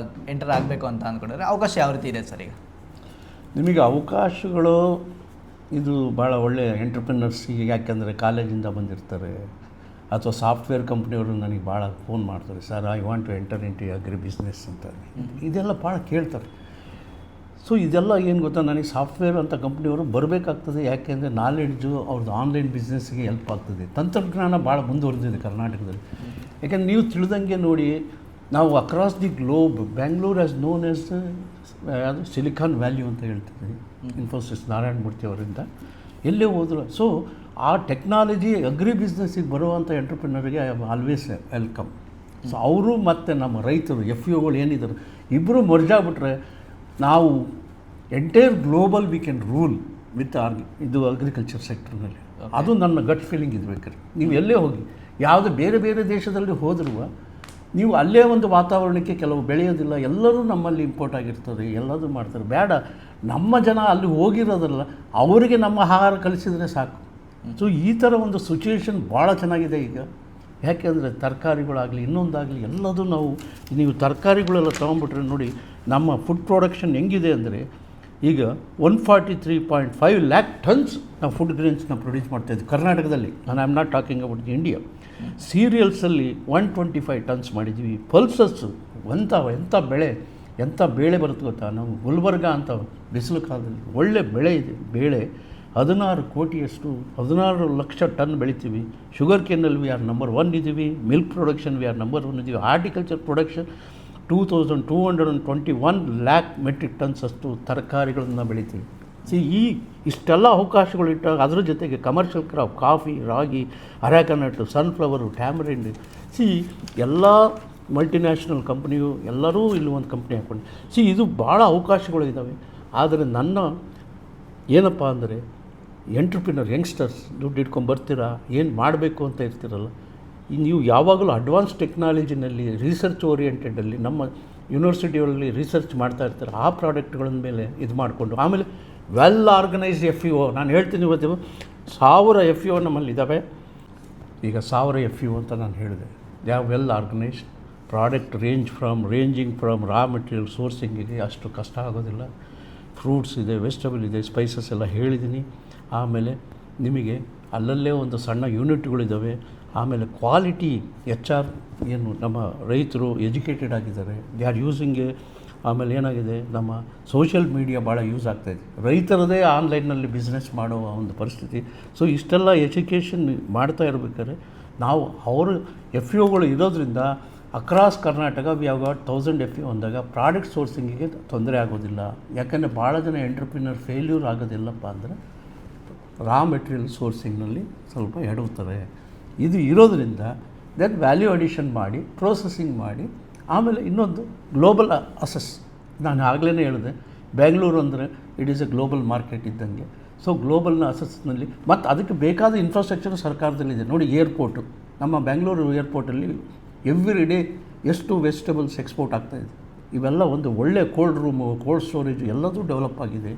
ಎಂಟರ್ ಆಗಬೇಕು ಅಂತ ಅಂದ್ಕೊಂಡ್ರೆ ಅವಕಾಶ ಯಾವ ರೀತಿ ಇದೆ ಸರ್? ಈಗ ನಿಮಗೆ ಅವಕಾಶಗಳು ಇದು ಭಾಳ ಒಳ್ಳೆಯ ಎಂಟರ್ಪ್ರಿನರ್ಸಿಗೆ, ಯಾಕೆಂದರೆ ಕಾಲೇಜಿಂದ ಬಂದಿರ್ತಾರೆ, ಅಥವಾ ಸಾಫ್ಟ್ವೇರ್ ಕಂಪ್ನಿಯವರು ನನಗೆ ಭಾಳ ಫೋನ್ ಮಾಡ್ತಾರೆ, sir I want to enter into agri business ಅಂತ. ಇದೆಲ್ಲ ಭಾಳ ಕೇಳ್ತಾರೆ. ಸೊ ಇದೆಲ್ಲ ಏನು ಗೊತ್ತಾ, ನನಗೆ ಸಾಫ್ಟ್ವೇರ್ ಅಂತ ಕಂಪ್ನಿಯವರು ಬರಬೇಕಾಗ್ತದೆ. ಯಾಕೆಂದರೆ ನಾಲೆಡ್ಜು ಅವ್ರದ್ದು ಆನ್ಲೈನ್ ಬಿಸ್ನೆಸ್ಗೆ ಹೆಲ್ಪ್ ಆಗ್ತದೆ. ತಂತ್ರಜ್ಞಾನ ಭಾಳ ಮುಂದುವರೆದಿದೆ ಕರ್ನಾಟಕದಲ್ಲಿ. ಯಾಕೆಂದ್ರೆ ನೀವು ತಿಳಿದಂಗೆ ನೋಡಿ, ನಾವು across the globe Bangalore as known as ಅದು ಸಿಲಿಕಾನ್ ವ್ಯಾಲ್ಯೂ ಅಂತ ಹೇಳ್ತಿದ್ವಿ, ಇನ್ಫೋಸಿಸ್ ನಾರಾಯಣ ಮೂರ್ತಿ ಅವರಿಂದ. ಎಲ್ಲೇ ಹೋದ್ರು ಸೊ ಆ ಟೆಕ್ನಾಲಜಿ ಅಗ್ರಿ ಬಿಸ್ನೆಸ್ಸಿಗೆ ಬರುವಂಥ ಎಂಟ್ರಪ್ರಿನರ್ಗೆ ಐ ಆಲ್ವೇಸ್ ವೆಲ್ಕಮ್. ಸೊ ಅವರು ಮತ್ತು ನಮ್ಮ ರೈತರು FEOಗಳು ಏನಿದ್ದಾರೆ ಇಬ್ಬರು ಮರ್ಜಾಗ್ಬಿಟ್ರೆ ನಾವು entire global we can rule with ಇದು ಅಗ್ರಿಕಲ್ಚರ್ ಸೆಕ್ಟರ್ನಲ್ಲಿ. ಅದು ನನ್ನ ಗಟ್ ಫೀಲಿಂಗ್ ಇದ್ಬೇಕಾದ್ರೆ. ನೀವು ಎಲ್ಲೇ ಹೋಗಿ ಯಾವುದೇ ಬೇರೆ ಬೇರೆ ದೇಶದಲ್ಲಿ ಹೋದರೂ ನೀವು ಅಲ್ಲೇ ಒಂದು ವಾತಾವರಣಕ್ಕೆ ಕೆಲವು ಬೆಳೆಯೋದಿಲ್ಲ, ಎಲ್ಲರೂ ನಮ್ಮಲ್ಲಿ ಇಂಪೋರ್ಟ್ ಆಗಿರ್ತದೆ, ಎಲ್ಲದೂ ಮಾಡ್ತಾರೆ. ಬೇಡ, ನಮ್ಮ ಜನ ಅಲ್ಲಿ ಹೋಗಿರೋದಲ್ಲ, ಅವರಿಗೆ ನಮ್ಮ ಆಹಾರ ಕಲಿಸಿದರೆ ಸಾಕು. ಸೊ ಈ ಥರ ಒಂದು ಸಿಚುವೇಶನ್ ಭಾಳ ಚೆನ್ನಾಗಿದೆ ಈಗ. ಯಾಕೆಂದರೆ ತರಕಾರಿಗಳಾಗಲಿ ಇನ್ನೊಂದಾಗಲಿ ಎಲ್ಲದೂ ನೀವು ತರಕಾರಿಗಳೆಲ್ಲ ತೊಗೊಂಬಿಟ್ರೆ ನೋಡಿ, ನಮ್ಮ ಫುಡ್ ಪ್ರೊಡಕ್ಷನ್ ಹೆಂಗಿದೆ ಅಂದರೆ ಈಗ 143.5 lakh ಟನ್ಸ್ ನಾವು ಫುಡ್ ಗ್ರೇನ್ಸ್ನ ಪ್ರೊಡ್ಯೂಸ್ ಮಾಡ್ತಾಯಿದ್ವಿ ಕರ್ನಾಟಕದಲ್ಲಿ. ನಾನು I am not talking about India. ಸೀರಿಯಲ್ಸಲ್ಲಿ 125 ಟನ್ಸ್ ಮಾಡಿದ್ವಿ. ಪಲ್ಸಸ್ಸು ಎಂಥ ಬೇಳೆ ಬರುತ್ತೆ ಗೊತ್ತಾ, ನಾವು ಗುಲ್ಬರ್ಗ ಅಂತ ಬಿಸಿಲು ಕಾಲದಲ್ಲಿ ಒಳ್ಳೆ ಬೆಳೆ ಇದೆ. ಬೇಳೆ 16 ಕೋಟಿಯಷ್ಟು 16 ಲಕ್ಷ ಟನ್ ಬೆಳಿತೀವಿ. ಶುಗರ್ ಕೇನಲ್ಲಿ ವಿ ಆರ್ ನಂಬರ್ 1 ಇದ್ದೀವಿ. Milk production we are number 1 ಇದ್ದೀವಿ. Horticulture production 2221 lakh metric tons ಅಷ್ಟು ತರಕಾರಿಗಳನ್ನು ಬೆಳಿತೀವಿ. ಇಷ್ಟೆಲ್ಲ ಅವಕಾಶಗಳಿಟ್ಟಾಗ ಅದರ ಜೊತೆಗೆ ಕಮರ್ಷಿಯಲ್ ಕ್ರಾಪ್ ಕಾಫಿ, ರಾಗಿ, ಅರೆಕನಟ್ಟು, ಸನ್ಫ್ಲವರು, ಟ್ಯಾಮರಿಂಡ್. ಎಲ್ಲ ಮಲ್ಟಿನ್ಯಾಷನಲ್ ಕಂಪ್ನಿಯು ಎಲ್ಲರೂ ಇಲ್ಲಿ ಒಂದು ಕಂಪ್ನಿ ಹಾಕ್ಕೊಂಡು ಇದು ಭಾಳ ಅವಕಾಶಗಳು ಇದ್ದಾವೆ. ಆದರೆ ನನ್ನ ಏನಪ್ಪ ಅಂದರೆ ಎಂಟ್ರಪ್ರಿನರ್ ಯಂಗ್ಸ್ಟರ್ಸ್ ದುಡ್ಡು ಇಟ್ಕೊಂಡು ಬರ್ತೀರಾ, ಏನು ಮಾಡಬೇಕು ಅಂತ ಇರ್ತೀರಲ್ಲ, ನೀವು ಯಾವಾಗಲೂ ಅಡ್ವಾನ್ಸ್ ಟೆಕ್ನಾಲಜಿನಲ್ಲಿ ರಿಸರ್ಚ್ ಓರಿಯೆಂಟೆಡಲ್ಲಿ ನಮ್ಮ ಯೂನಿವರ್ಸಿಟಿಗಳಲ್ಲಿ ರಿಸರ್ಚ್ ಮಾಡ್ತಾ ಇರ್ತಾರೆ. ಆ ಪ್ರಾಡಕ್ಟ್ಗಳ ಮೇಲೆ ಇದು ಮಾಡಿಕೊಂಡು ಆಮೇಲೆ ವೆಲ್ ಆರ್ಗನೈಸ್ಡ್ FEO. ನಾನು ಹೇಳ್ತೀನಿ ಇವತ್ತು 1000 FEO ನಮ್ಮಲ್ಲಿ ಇದ್ದಾವೆ. ಈಗ 1000 FEO ಅಂತ ನಾನು ಹೇಳಿದೆ. They are well organised. Product ranging from raw material ಸೋರ್ಸಿಂಗಿಗೆ ಅಷ್ಟು ಕಷ್ಟ ಆಗೋದಿಲ್ಲ. ಫ್ರೂಟ್ಸ್ ಇದೆ, ವೆಜಿಟಬಲ್ ಇದೆ, ಸ್ಪೈಸಸ್ ಎಲ್ಲ ಹೇಳಿದ್ದೀನಿ. ಆಮೇಲೆ ನಿಮಗೆ ಅಲ್ಲಲ್ಲೇ ಒಂದು ಸಣ್ಣ ಯೂನಿಟ್ಗಳಿದ್ದಾವೆ. ಆಮೇಲೆ ಕ್ವಾಲಿಟಿ HR ಏನು ನಮ್ಮ ರೈತರು ಎಜುಕೇಟೆಡ್ ಆಗಿದ್ದಾರೆ, ದೇ ಆರ್ ಯೂಸಿಂಗ್. ಆಮೇಲೆ ಏನಾಗಿದೆ, ನಮ್ಮ ಸೋಷಿಯಲ್ ಮೀಡಿಯಾ ಭಾಳ ಯೂಸ್ ಆಗ್ತಾಯಿದೆ. ರೈತರದೇ ಆನ್ಲೈನ್ನಲ್ಲಿ ಬಿಸ್ನೆಸ್ ಮಾಡೋ ಒಂದು ಪರಿಸ್ಥಿತಿ. ಸೊ ಇಷ್ಟೆಲ್ಲ ಎಜುಕೇಷನ್ ಮಾಡ್ತಾ ಇರಬೇಕಾದ್ರೆ ನಾವು ಅವರು FEOಗಳು ಇರೋದ್ರಿಂದ across Karnataka we have got 1000 FEO ಅಂದಾಗ ಪ್ರಾಡಕ್ಟ್ ಸೋರ್ಸಿಂಗಿಗೆ ತೊಂದರೆ ಆಗೋದಿಲ್ಲ. ಯಾಕಂದರೆ ಭಾಳ ಜನ ಎಂಟ್ರಪ್ರಿನರ್ ಫೇಲ್ಯೂರ್ ಆಗೋದಿಲ್ಲಪ್ಪ ಅಂದರೆ ರಾ ಮೆಟೀರಿಯಲ್ ಸೋರ್ಸಿಂಗ್ನಲ್ಲಿ ಸ್ವಲ್ಪ ಎಡವುತ್ತಾರೆ. ಇದು ಇರೋದರಿಂದ ದೆನ್ ವ್ಯಾಲ್ಯೂ ಅಡಿಷನ್ ಮಾಡಿ ಪ್ರೋಸೆಸಿಂಗ್ ಮಾಡಿ ಆಮೇಲೆ ಇನ್ನೊಂದು ಗ್ಲೋಬಲ್ ಅಸೆಸ್. ನಾನು ಆಗಲೇ ಹೇಳಿದೆ, ಬೆಂಗಳೂರು ಅಂದರೆ it is A global market ಇದ್ದಂಗೆ. ಸೊ ಗ್ಲೋಬಲ್ನ ಅಸೆಸ್ನಲ್ಲಿ ಮತ್ತು ಅದಕ್ಕೆ ಬೇಕಾದ ಇನ್ಫ್ರಾಸ್ಟ್ರಕ್ಚರ್ ಸರ್ಕಾರದಲ್ಲಿದೆ. ನೋಡಿ, ಏರ್ಪೋರ್ಟು, ನಮ್ಮ ಬೆಂಗಳೂರು ಏರ್ಪೋರ್ಟಲ್ಲಿ ಎವ್ರಿ ಡೇ ಎಷ್ಟು ವೆಜಿಟೇಬಲ್ಸ್ ಎಕ್ಸ್ಪೋರ್ಟ್ ಆಗ್ತಾಯಿದೆ. ಇವೆಲ್ಲ ಒಂದು ಒಳ್ಳೆ ಕೋಲ್ಡ್ ರೂಮು, ಕೋಲ್ಡ್ ಸ್ಟೋರೇಜು ಎಲ್ಲದೂ ಡೆವಲಪ್ ಆಗಿದೆ.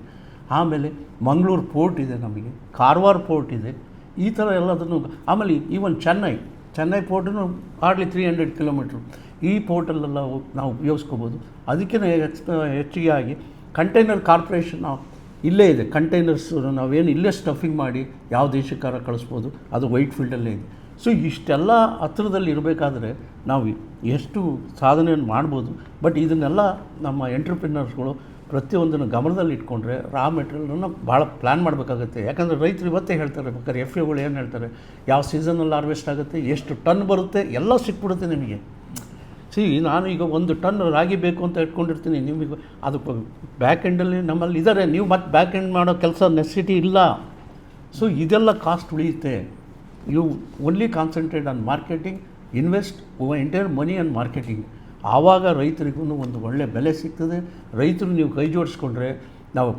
ಆಮೇಲೆ ಮಂಗಳೂರು ಪೋರ್ಟ್ ಇದೆ, ನಮಗೆ ಕಾರವಾರ ಪೋರ್ಟ್ ಇದೆ. ಈ ಥರ ಎಲ್ಲದನ್ನು ಆಮೇಲೆ ಈವನ್ ಚೆನ್ನೈ ಪೋರ್ಟನ್ನು ಹಾರ್ಡ್ಲಿ 300 ಕಿಲೋಮೀಟ್ರು. ಈ ಪೋರ್ಟಲ್ಲೆಲ್ಲ ನಾವು ಉಪಯೋಗಿಸ್ಕೋಬೋದು. ಅದಕ್ಕೆ ಹೆಚ್ಚಿಗೆ ಆಗಿ ಕಂಟೈನರ್ ಕಾರ್ಪೊರೇಷನ್ ಇಲ್ಲೇ ಇದೆ. ಕಂಟೈನರ್ಸ್ ನಾವೇನು ಇಲ್ಲೇ ಸ್ಟಫಿಂಗ್ ಮಾಡಿ ಯಾವ ದೇಶಕ್ಕಾರ ಕಳಿಸ್ಬೋದು, ಅದು ವೈಟ್ ಫೀಲ್ಡಲ್ಲೇ ಇದೆ. ಸೊ ಇಷ್ಟೆಲ್ಲ ಹತ್ರದಲ್ಲಿ ಇರಬೇಕಾದ್ರೆ ನಾವು ಎಷ್ಟು ಸಾಧನೆಯನ್ನು ಮಾಡ್ಬೋದು. ಬಟ್ ಇದನ್ನೆಲ್ಲ ನಮ್ಮ ಎಂಟ್ರಪ್ರಿನರ್ಸ್ಗಳು ಪ್ರತಿಯೊಂದನ್ನು ಗಮನದಲ್ಲಿ ಇಟ್ಕೊಂಡ್ರೆ ರಾ ಮೆಟೀರಿಯಲ್ನ ಭಾಳ ಪ್ಲ್ಯಾನ್ ಮಾಡಬೇಕಾಗುತ್ತೆ. ಯಾಕಂದರೆ ರೈತರು ಇವತ್ತೇ ಹೇಳ್ತಾರೆ, ಬೇಕಾದ್ರೆ FEOಗಳು ಏನು ಹೇಳ್ತಾರೆ, ಯಾವ ಸೀಸನಲ್ಲಿ ಹಾರ್ವೆಸ್ಟ್ ಆಗುತ್ತೆ, ಎಷ್ಟು ಟನ್ ಬರುತ್ತೆ, ಎಲ್ಲ ಸಿಕ್ಬಿಡುತ್ತೆ ನಿಮಗೆ. ನಾನು ಈಗ 1 ಟನ್ ರಾಗಿ ಬೇಕು ಅಂತ ಇಟ್ಕೊಂಡಿರ್ತೀನಿ, ನಿಮಗೆ ಅದು ಬ್ಯಾಕ್ ಎಂಡಲ್ಲಿ ನಮ್ಮಲ್ಲಿ ಇದ್ದಾರೆ. ನೀವು ಮತ್ತೆ ಬ್ಯಾಕ್ ಎಂಡ್ ಮಾಡೋ ಕೆಲಸ ನೆಸೆಸಿಟಿ ಇಲ್ಲ. ಸೊ ಇದೆಲ್ಲ ಕಾಸ್ಟ್ ಉಳಿಯುತ್ತೆ. You only concentrate on marketing, invest entire money on marketing. ಆವಾಗ ರೈತರಿಗೂ ಒಂದು ಒಳ್ಳೆ ಬೆಲೆ ಸಿಗ್ತದೆ. ರೈತರು ನೀವು ಕೈ ಜೋಡಿಸ್ಕೊಂಡ್ರೆ, ನಾವು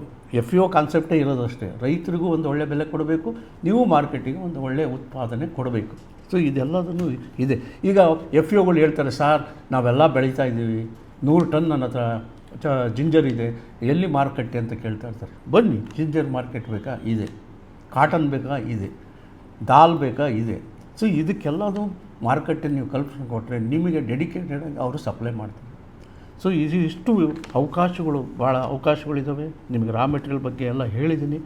FEO ಕಾನ್ಸೆಪ್ಟೇ ಇರೋದಷ್ಟೇ, ರೈತರಿಗೂ ಒಂದು ಒಳ್ಳೆ ಬೆಲೆ ಕೊಡಬೇಕು, ನೀವು ಮಾರ್ಕೆಟಿಗೆ ಒಂದು ಒಳ್ಳೆಯ ಉತ್ಪಾದನೆ ಕೊಡಬೇಕು. ಸೊ ಇದೆಲ್ಲದನ್ನು ಇದೆ. ಈಗ FEOಗಳು ಹೇಳ್ತಾರೆ, ಸಾರ್ ನಾವೆಲ್ಲ ಬೆಳೀತಾ ಇದ್ದೀವಿ, 100 ಟನ್ ನನ್ನ ಹತ್ರ ಜಿಂಜರ್ ಇದೆ, ಎಲ್ಲಿ ಮಾರುಕಟ್ಟೆ ಅಂತ ಕೇಳ್ತಾ ಇರ್ತಾರೆ. ಬನ್ನಿ, ಜಿಂಜರ್ ಮಾರ್ಕೆಟ್ ಬೇಕಾ? ಇದೆ. ಕಾಟನ್ ಬೇಕಾ? ಇದೆ. ದಾಲ್ ಬೇಕಾ? ಇದೆ. ಸೊ ಇದಕ್ಕೆಲ್ಲದು ಮಾರುಕಟ್ಟೆ ನೀವು ಕಲ್ಪನೆ ಕೊಟ್ಟರೆ ನಿಮಗೆ ಡೆಡಿಕೇಟೆಡಾಗಿ ಅವರು ಸಪ್ಲೈ ಮಾಡ್ತಾರೆ. ಸೊ ಇಷ್ಟು ಅವಕಾಶಗಳು, ಭಾಳ ಅವಕಾಶಗಳಿದ್ದಾವೆ. ನಿಮಗೆ ರಾ ಮೆಟೀರಿಯಲ್ ಬಗ್ಗೆ ಎಲ್ಲ ಹೇಳಿದ್ದೀನಿ.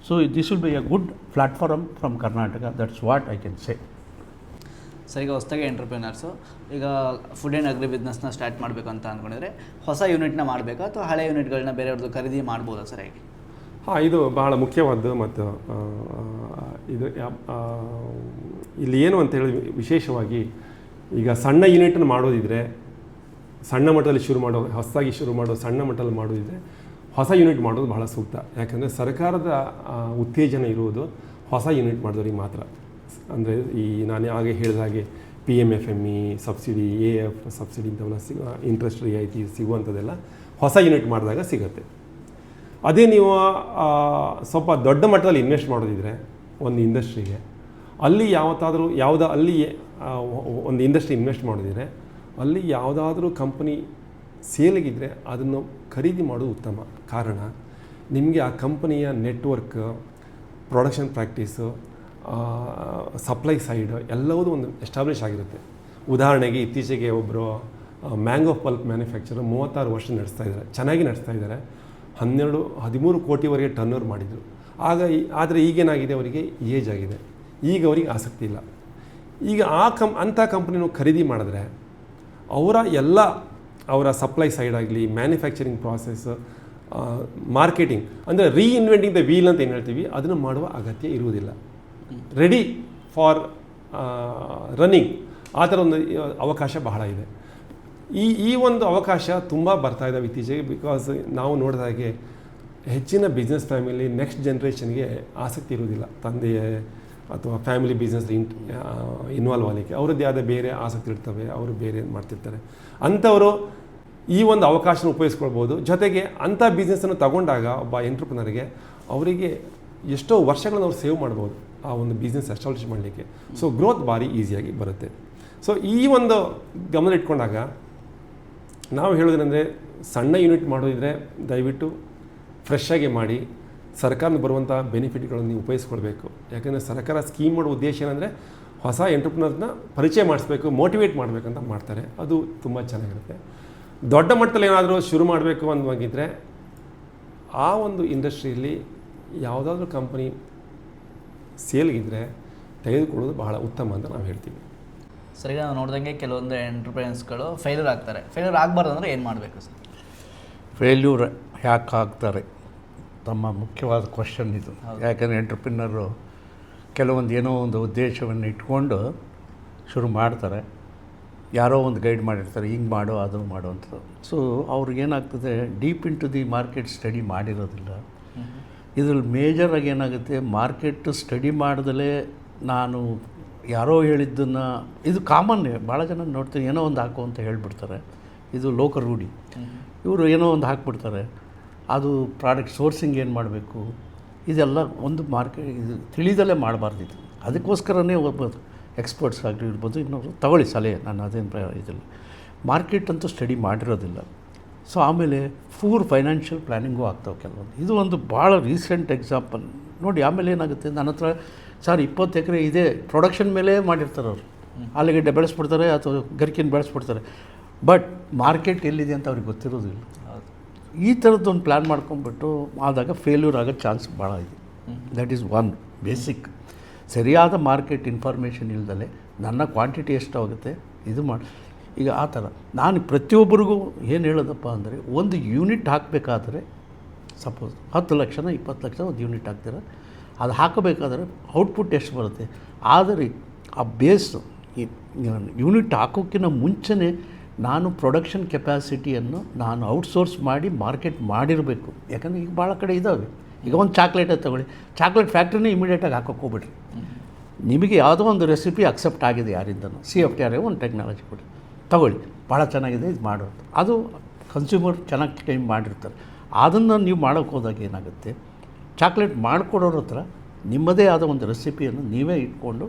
So this will be A good platform from Karnataka. That's what I can say. Sir ಈಗ ಹೊಸದಾಗಿ ಎಂಟರ್ಪ್ರಿನರ್ಸು ಈಗ ಫುಡ್ ಆ್ಯಂಡ್ ಅಗ್ರಿ ಬಿಸ್ನೆಸ್ನ ಸ್ಟಾರ್ಟ್ ಮಾಡಬೇಕು ಅಂತ ಅಂದ್ಕೊಂಡಿದ್ರೆ ಹೊಸ ಯೂನಿಟ್ನ ಮಾಡಬೇಕಾ ಅಥವಾ ಹಳೆ ಯೂನಿಟ್ಗಳನ್ನ ಬೇರೆಯವ್ರದ್ದು ಖರೀದಿ ಮಾಡ್ಬೋದಾ ಸರ್ ಹೇಗೆ? ಹಾಂ, ಇದು ಬಹಳ ಮುಖ್ಯವಾದ್ದು. ಮತ್ತು ಇದು ಇಲ್ಲಿ ಏನು ಅಂತ ಹೇಳಿ ವಿಶೇಷವಾಗಿ ಈಗ ಸಣ್ಣ ಯೂನಿಟನ್ನು ಮಾಡೋದಿದ್ರೆ, ಸಣ್ಣ ಮಟ್ಟದಲ್ಲಿ ಹೊಸದಾಗಿ ಶುರು ಮಾಡೋದು ಸಣ್ಣ ಮಟ್ಟದಲ್ಲಿ ಮಾಡೋದಿದ್ರೆ ಹೊಸ ಯೂನಿಟ್ ಮಾಡೋದು ಬಹಳ ಸೂಕ್ತ. ಯಾಕಂದರೆ ಸರ್ಕಾರದ ಉತ್ತೇಜನ ಇರುವುದು ಹೊಸ ಯೂನಿಟ್ ಮಾಡಿದವ್ರಿಗೆ ಮಾತ್ರ. ಅಂದರೆ ಈ ನಾನು ಹಾಗೆ ಹೇಳಿದ ಹಾಗೆ PMFME ಸಬ್ಸಿಡಿ, AF ಸಬ್ಸಿಡಿ ಇಂಥವೆಲ್ಲ ಇಂಟ್ರೆಸ್ಟ್ ರಿಯಾಯಿತಿ ಸಿಗುವಂಥದ್ದೆಲ್ಲ ಹೊಸ ಯೂನಿಟ್ ಮಾಡಿದಾಗ ಸಿಗುತ್ತೆ. ಅದೇ ನೀವು ಸ್ವಲ್ಪ ದೊಡ್ಡ ಮಟ್ಟದಲ್ಲಿ ಇನ್ವೆಸ್ಟ್ ಮಾಡೋದಿದ್ರೆ ಒಂದು ಇಂಡಸ್ಟ್ರಿಗೆ, ಅಲ್ಲಿ ಅಲ್ಲಿ ಒಂದು ಇಂಡಸ್ಟ್ರಿ ಇನ್ವೆಸ್ಟ್ ಮಾಡೋದಿದ್ರೆ ಅಲ್ಲಿ ಯಾವುದಾದ್ರೂ ಕಂಪನಿ ಸೇಲಿಗಿದ್ರೆ ಅದನ್ನು ಖರೀದಿ ಮಾಡೋದು ಉತ್ತಮ. ಕಾರಣ, ನಿಮಗೆ ಆ ಕಂಪನಿಯ network, production practice, supply side ಎಲ್ಲವೂ ಒಂದು ಎಸ್ಟಾಬ್ಲಿಷ್ ಆಗಿರುತ್ತೆ. ಉದಾಹರಣೆಗೆ ಇತ್ತೀಚೆಗೆ ಒಬ್ಬರು ಮ್ಯಾಂಗೋ ಪಲ್ಪ್ ಮ್ಯಾನುಫ್ಯಾಕ್ಚರ್ 36 ವರ್ಷ ಚೆನ್ನಾಗಿ ನಡೆಸ್ತಾ ಇದ್ದಾರೆ. 12-13 ಕೋಟಿವರೆಗೆ ಟರ್ನ್ ಓವರ್ ಮಾಡಿದರು. ಆದರೆ ಈಗೇನಾಗಿದೆ, ಅವರಿಗೆ ಏಜ್ ಆಗಿದೆ, ಈಗ ಅವರಿಗೆ ಆಸಕ್ತಿ ಇಲ್ಲ. ಈಗ ಅಂಥ ಕಂಪ್ನಿನೂ ಖರೀದಿ ಮಾಡಿದ್ರೆ ಅವರ ಸಪ್ಲೈ ಸೈಡ್ ಆಗಲಿ, ಮ್ಯಾನುಫ್ಯಾಕ್ಚರಿಂಗ್ ಪ್ರಾಸೆಸ್, ಮಾರ್ಕೆಟಿಂಗ್, ಅಂದರೆ ರೀಇನ್ವೆಂಟಿಂಗ್ ದ ವೀಲ್ ಅಂತ ಏನು ಹೇಳ್ತೀವಿ, ಅದನ್ನು ಮಾಡುವ ಅಗತ್ಯ ಇರುವುದಿಲ್ಲ. ರೆಡಿ ಫಾರ್ ರನ್ನಿಂಗ್ ಆ ಥರ ಒಂದು ಅವಕಾಶ ಬಹಳ ಇದೆ. ಈ ಒಂದು ಅವಕಾಶ ತುಂಬ ಬರ್ತಾ ಇದ್ದಾವೆ ಇತ್ತೀಚೆಗೆ. ಬಿಕಾಸ್ ನಾವು ನೋಡಿದ ಹಾಗೆ ಹೆಚ್ಚಿನ ಬಿಸ್ನೆಸ್ ಫ್ಯಾಮಿಲಿ ನೆಕ್ಸ್ಟ್ ಜನ್ರೇಷನ್ಗೆ ಆಸಕ್ತಿ ಇರುವುದಿಲ್ಲ. ತಂದೆ ಅಥವಾ ಫ್ಯಾಮಿಲಿ ಬಿಸ್ನೆಸ್ ಇನ್ವಾಲ್ವ್ ಆಗಲಿಕ್ಕೆ ಅವರದ್ದೇ ಆದ ಬೇರೆ ಆಸಕ್ತಿ ಇರ್ತವೆ, ಅವರು ಬೇರೆ ಮಾಡ್ತಿರ್ತಾರೆ. ಅಂಥವರು ಈ ಒಂದು ಅವಕಾಶನ ಉಪಯೋಗಿಸ್ಕೊಳ್ಬೋದು. ಜೊತೆಗೆ ಅಂಥ ಬಿಸ್ನೆಸ್ಸನ್ನು ತಗೊಂಡಾಗ ಒಬ್ಬ ಎಂಟ್ರಪ್ರಿನರ್ಗೆ ಅವರಿಗೆ ಎಷ್ಟೋ ವರ್ಷಗಳನ್ನು ಅವ್ರು ಸೇವ್ ಮಾಡ್ಬೋದು ಆ ಒಂದು ಬಿಸ್ನೆಸ್ ಎಸ್ಟಾಬ್ಲಿಷ್ ಮಾಡಲಿಕ್ಕೆ. ಸೊ ಗ್ರೋತ್ ಭಾರಿ ಈಸಿಯಾಗಿ ಬರುತ್ತೆ. ಸೊ ಈ ಒಂದು ಗಮನ ಇಟ್ಕೊಂಡಾಗ ನಾವು ಹೇಳೋದೇನೆಂದರೆ, ಸಣ್ಣ ಯೂನಿಟ್ ಮಾಡೋದಿದ್ರೆ ದಯವಿಟ್ಟು ಫ್ರೆಶ್ ಆಗಿ ಮಾಡಿ ಸರ್ಕಾರದ ಬರುವಂಥ ಬೆನಿಫಿಟ್ಗಳನ್ನು ನೀವು ಉಪಯೋಗಿಸ್ಕೊಳ್ಬೇಕು. ಯಾಕಂದರೆ ಸರ್ಕಾರ ಸ್ಕೀಮ್ ಮಾಡೋ ಉದ್ದೇಶ ಏನಂದರೆ ಹೊಸ ಎಂಟ್ರಪ್ರಿನರ್ಸ್ನ ಪರಿಚಯ ಮಾಡಿಸ್ಬೇಕು, ಮೋಟಿವೇಟ್ ಮಾಡಬೇಕಂತ ಮಾಡ್ತಾರೆ. ಅದು ತುಂಬ ಚೆನ್ನಾಗಿರುತ್ತೆ. ದೊಡ್ಡ ಮಟ್ಟದಲ್ಲಿ ಏನಾದರೂ ಶುರು ಮಾಡಬೇಕು ಅಂದಾಗಿದ್ದರೆ ಆ ಒಂದು ಇಂಡಸ್ಟ್ರಿಯಲ್ಲಿ ಯಾವುದಾದ್ರೂ ಕಂಪನಿ ಸೇಲ್ಗಿದ್ರೆ ತೆಗೆದುಕೊಳ್ಳೋದು ಬಹಳ ಉತ್ತಮ ಅಂತ ನಾವು ಹೇಳ್ತೀವಿ. ಸರ್, ಈಗ ನಾವು ನೋಡಿದಂಗೆ ಕೆಲವೊಂದು ಎಂಟರ್ಪ್ರೈನ್ಸ್ಗಳು ಫೇಲ್ಯೂರ್ ಆಗ್ತಾರೆ. ಫೇಲ್ಯೂರ್ ಆಗಬಾರ್ದು ಅಂದರೆ ಏನು ಮಾಡಬೇಕು ಸರ್? ಫೇಲ್ಯೂರ್ ಯಾಕೆ ಆಗ್ತಾರೆ ತಮ್ಮ ಮುಖ್ಯವಾದ ಕ್ವಶನ್ ಇದು. ಯಾಕಂದರೆ ಎಂಟ್ರಪ್ರಿನರು ಕೆಲವೊಂದು ಏನೋ ಒಂದು ಉದ್ದೇಶವನ್ನು ಇಟ್ಕೊಂಡು ಶುರು ಮಾಡ್ತಾರೆ. ಯಾರೋ ಒಂದು ಗೈಡ್ ಮಾಡಿರ್ತಾರೆ, ಹಿಂಗೆ ಮಾಡೋ ಅದನ್ನು ಮಾಡೋ ಅಂಥದ್ದು. ಸೊ ಅವ್ರಿಗೇನಾಗ್ತದೆ, deep into the market study ಮಾಡಿರೋದಿಲ್ಲ. ಇದರಲ್ಲಿ ಮೇಜರಾಗಿ ಏನಾಗುತ್ತೆ, ಮಾರ್ಕೆಟ್ ಸ್ಟಡಿ ಮಾಡ್ದಲೇ ನಾನು ಯಾರೋ ಹೇಳಿದ್ದನ್ನು, ಇದು ಕಾಮನ್ನೇ, ಭಾಳ ಜನ ನೋಡ್ತೀನಿ, ಏನೋ ಒಂದು ಹಾಕು ಅಂತ ಹೇಳಿಬಿಡ್ತಾರೆ. ಇದು ಲೋಕ ರೂಢಿ. ಇವರು ಏನೋ ಒಂದು ಹಾಕ್ಬಿಡ್ತಾರೆ. ಅದು ಪ್ರಾಡಕ್ಟ್ ಸೋರ್ಸಿಂಗ್ ಏನು ಮಾಡಬೇಕು, ಇದೆಲ್ಲ ಒಂದು ಮಾರ್ಕೆಟ್ ಇದು ತಿಳಿದಲ್ಲೇ ಮಾಡಬಾರ್ದಿತ್ತು. ಅದಕ್ಕೋಸ್ಕರನೇ ಒಬ್ಬರು ಎಕ್ಸ್ಪರ್ಟ್ಸ್ ಆಗಲಿ ಇರ್ಬೋದು, ಇನ್ನೊಬ್ರು ತಗೊಳ್ಳಿ ಸಲಹೆ, ನಾನು ಅದೇನು ಇದಿಲ್ಲ. ಮಾರ್ಕೆಟ್ ಅಂತೂ ಸ್ಟಡಿ ಮಾಡಿರೋದಿಲ್ಲ. ಸೊ ಆಮೇಲೆ ಫೈನಾನ್ಷಿಯಲ್ ಪ್ಲ್ಯಾನಿಂಗು ಆಗ್ತಾವೆ ಕೆಲವೊಂದು. ಇದು ಒಂದು ಭಾಳ ರೀಸೆಂಟ್ ಎಕ್ಸಾಂಪಲ್ ನೋಡಿ. ಆಮೇಲೆ ಏನಾಗುತ್ತೆ, ನನ್ನ ಹತ್ರ ಸರ್ 20 ಎಕರೆ ಇದೆ, ಪ್ರೊಡಕ್ಷನ್ ಮೇಲೆ ಮಾಡಿರ್ತಾರೆ ಅವರು. ಆಲೂಗಡ್ಡೆ ಬೆಳೆಸ್ಬಿಡ್ತಾರೆ ಅಥವಾ ಗರ್ಕಿನ ಬೆಳೆಸ್ಬಿಡ್ತಾರೆ. ಬಟ್ ಮಾರ್ಕೆಟ್ ಎಲ್ಲಿದೆ ಅಂತ ಅವ್ರಿಗೆ ಗೊತ್ತಿರೋದಿಲ್ಲ. ಈ ಥರದ್ದೊಂದು ಪ್ಲ್ಯಾನ್ ಮಾಡ್ಕೊಂಡ್ಬಿಟ್ಟು ಆದಾಗ ಫೇಲ್ಯೂರ್ ಆಗೋ ಚಾನ್ಸ್ ಭಾಳ ಇದೆ. That is one basic. ಸರಿಯಾದ ಮಾರ್ಕೆಟ್ ಇನ್ಫಾರ್ಮೇಷನ್ ಇಲ್ದಲೆ ನನ್ನ ಕ್ವಾಂಟಿಟಿ ಎಷ್ಟಾಗುತ್ತೆ ಇದು ಮಾಡಿ. ಈಗ ಆ ಥರ ನಾನು ಪ್ರತಿಯೊಬ್ಬರಿಗೂ ಏನು ಹೇಳೋದಪ್ಪ ಅಂದರೆ, ಒಂದು ಯೂನಿಟ್ ಹಾಕಬೇಕಾದ್ರೆ ಸಪೋಸ್ 10 ಲಕ್ಷನ 20 ಲಕ್ಷ ಒಂದು ಯೂನಿಟ್ ಹಾಕ್ತೀರ, ಅದು ಹಾಕಬೇಕಾದ್ರೆ ಔಟ್ಪುಟ್ ಎಷ್ಟು ಬರುತ್ತೆ. ಆದರೆ ಆ ಬೇಸ್ ಯೂನಿಟ್ ಹಾಕೋಕ್ಕಿಂತ ಮುಂಚೆನೇ ನಾನು ಪ್ರೊಡಕ್ಷನ್ ಕೆಪಾಸಿಟಿಯನ್ನು ನಾನು ಔಟ್ಸೋರ್ಸ್ ಮಾಡಿ ಮಾರ್ಕೆಟ್ ಮಾಡಿರಬೇಕು. ಯಾಕಂದರೆ ಈಗ ಭಾಳ ಕಡೆ ಇದ್ದಾವೆ. ಈಗ ಒಂದು ಚಾಕ್ಲೇಟೇ ತೊಗೊಳ್ಳಿ, ಚಾಕ್ಲೇಟ್ ಫ್ಯಾಕ್ಟ್ರಿನೇ ಇಮಿಡಿಯೇಟಾಗಿ ಹಾಕೋಕ್ಕೋಗ್ಬಿಟ್ರಿ. ನಿಮಗೆ ಯಾವುದೋ ಒಂದು ರೆಸಿಪಿ ಅಕ್ಸೆಪ್ಟ್ ಆಗಿದೆ ಯಾರಿಂದನೂ, CFTR ಒಂದು ಟೆಕ್ನಾಲಜಿ ಕೊಡಿ, ತೊಗೊಳ್ಳಿ, ಭಾಳ ಚೆನ್ನಾಗಿದೆ, ಇದು ಮಾಡೋದು. ಅದು ಕನ್ಸ್ಯೂಮರ್ ಚೆನ್ನಾಗಿ ಕ್ಲೈಮ್ ಮಾಡಿರ್ತಾರೆ. ಅದನ್ನು ನೀವು ಮಾಡೋಕ್ಕೆ ಹೋದಾಗ ಏನಾಗುತ್ತೆ, ಚಾಕ್ಲೇಟ್ ಮಾಡಿಕೊಡೋರ ಹತ್ರ ನಿಮ್ಮದೇ ಆದ ಒಂದು ರೆಸಿಪಿಯನ್ನು ನೀವೇ ಇಟ್ಕೊಂಡು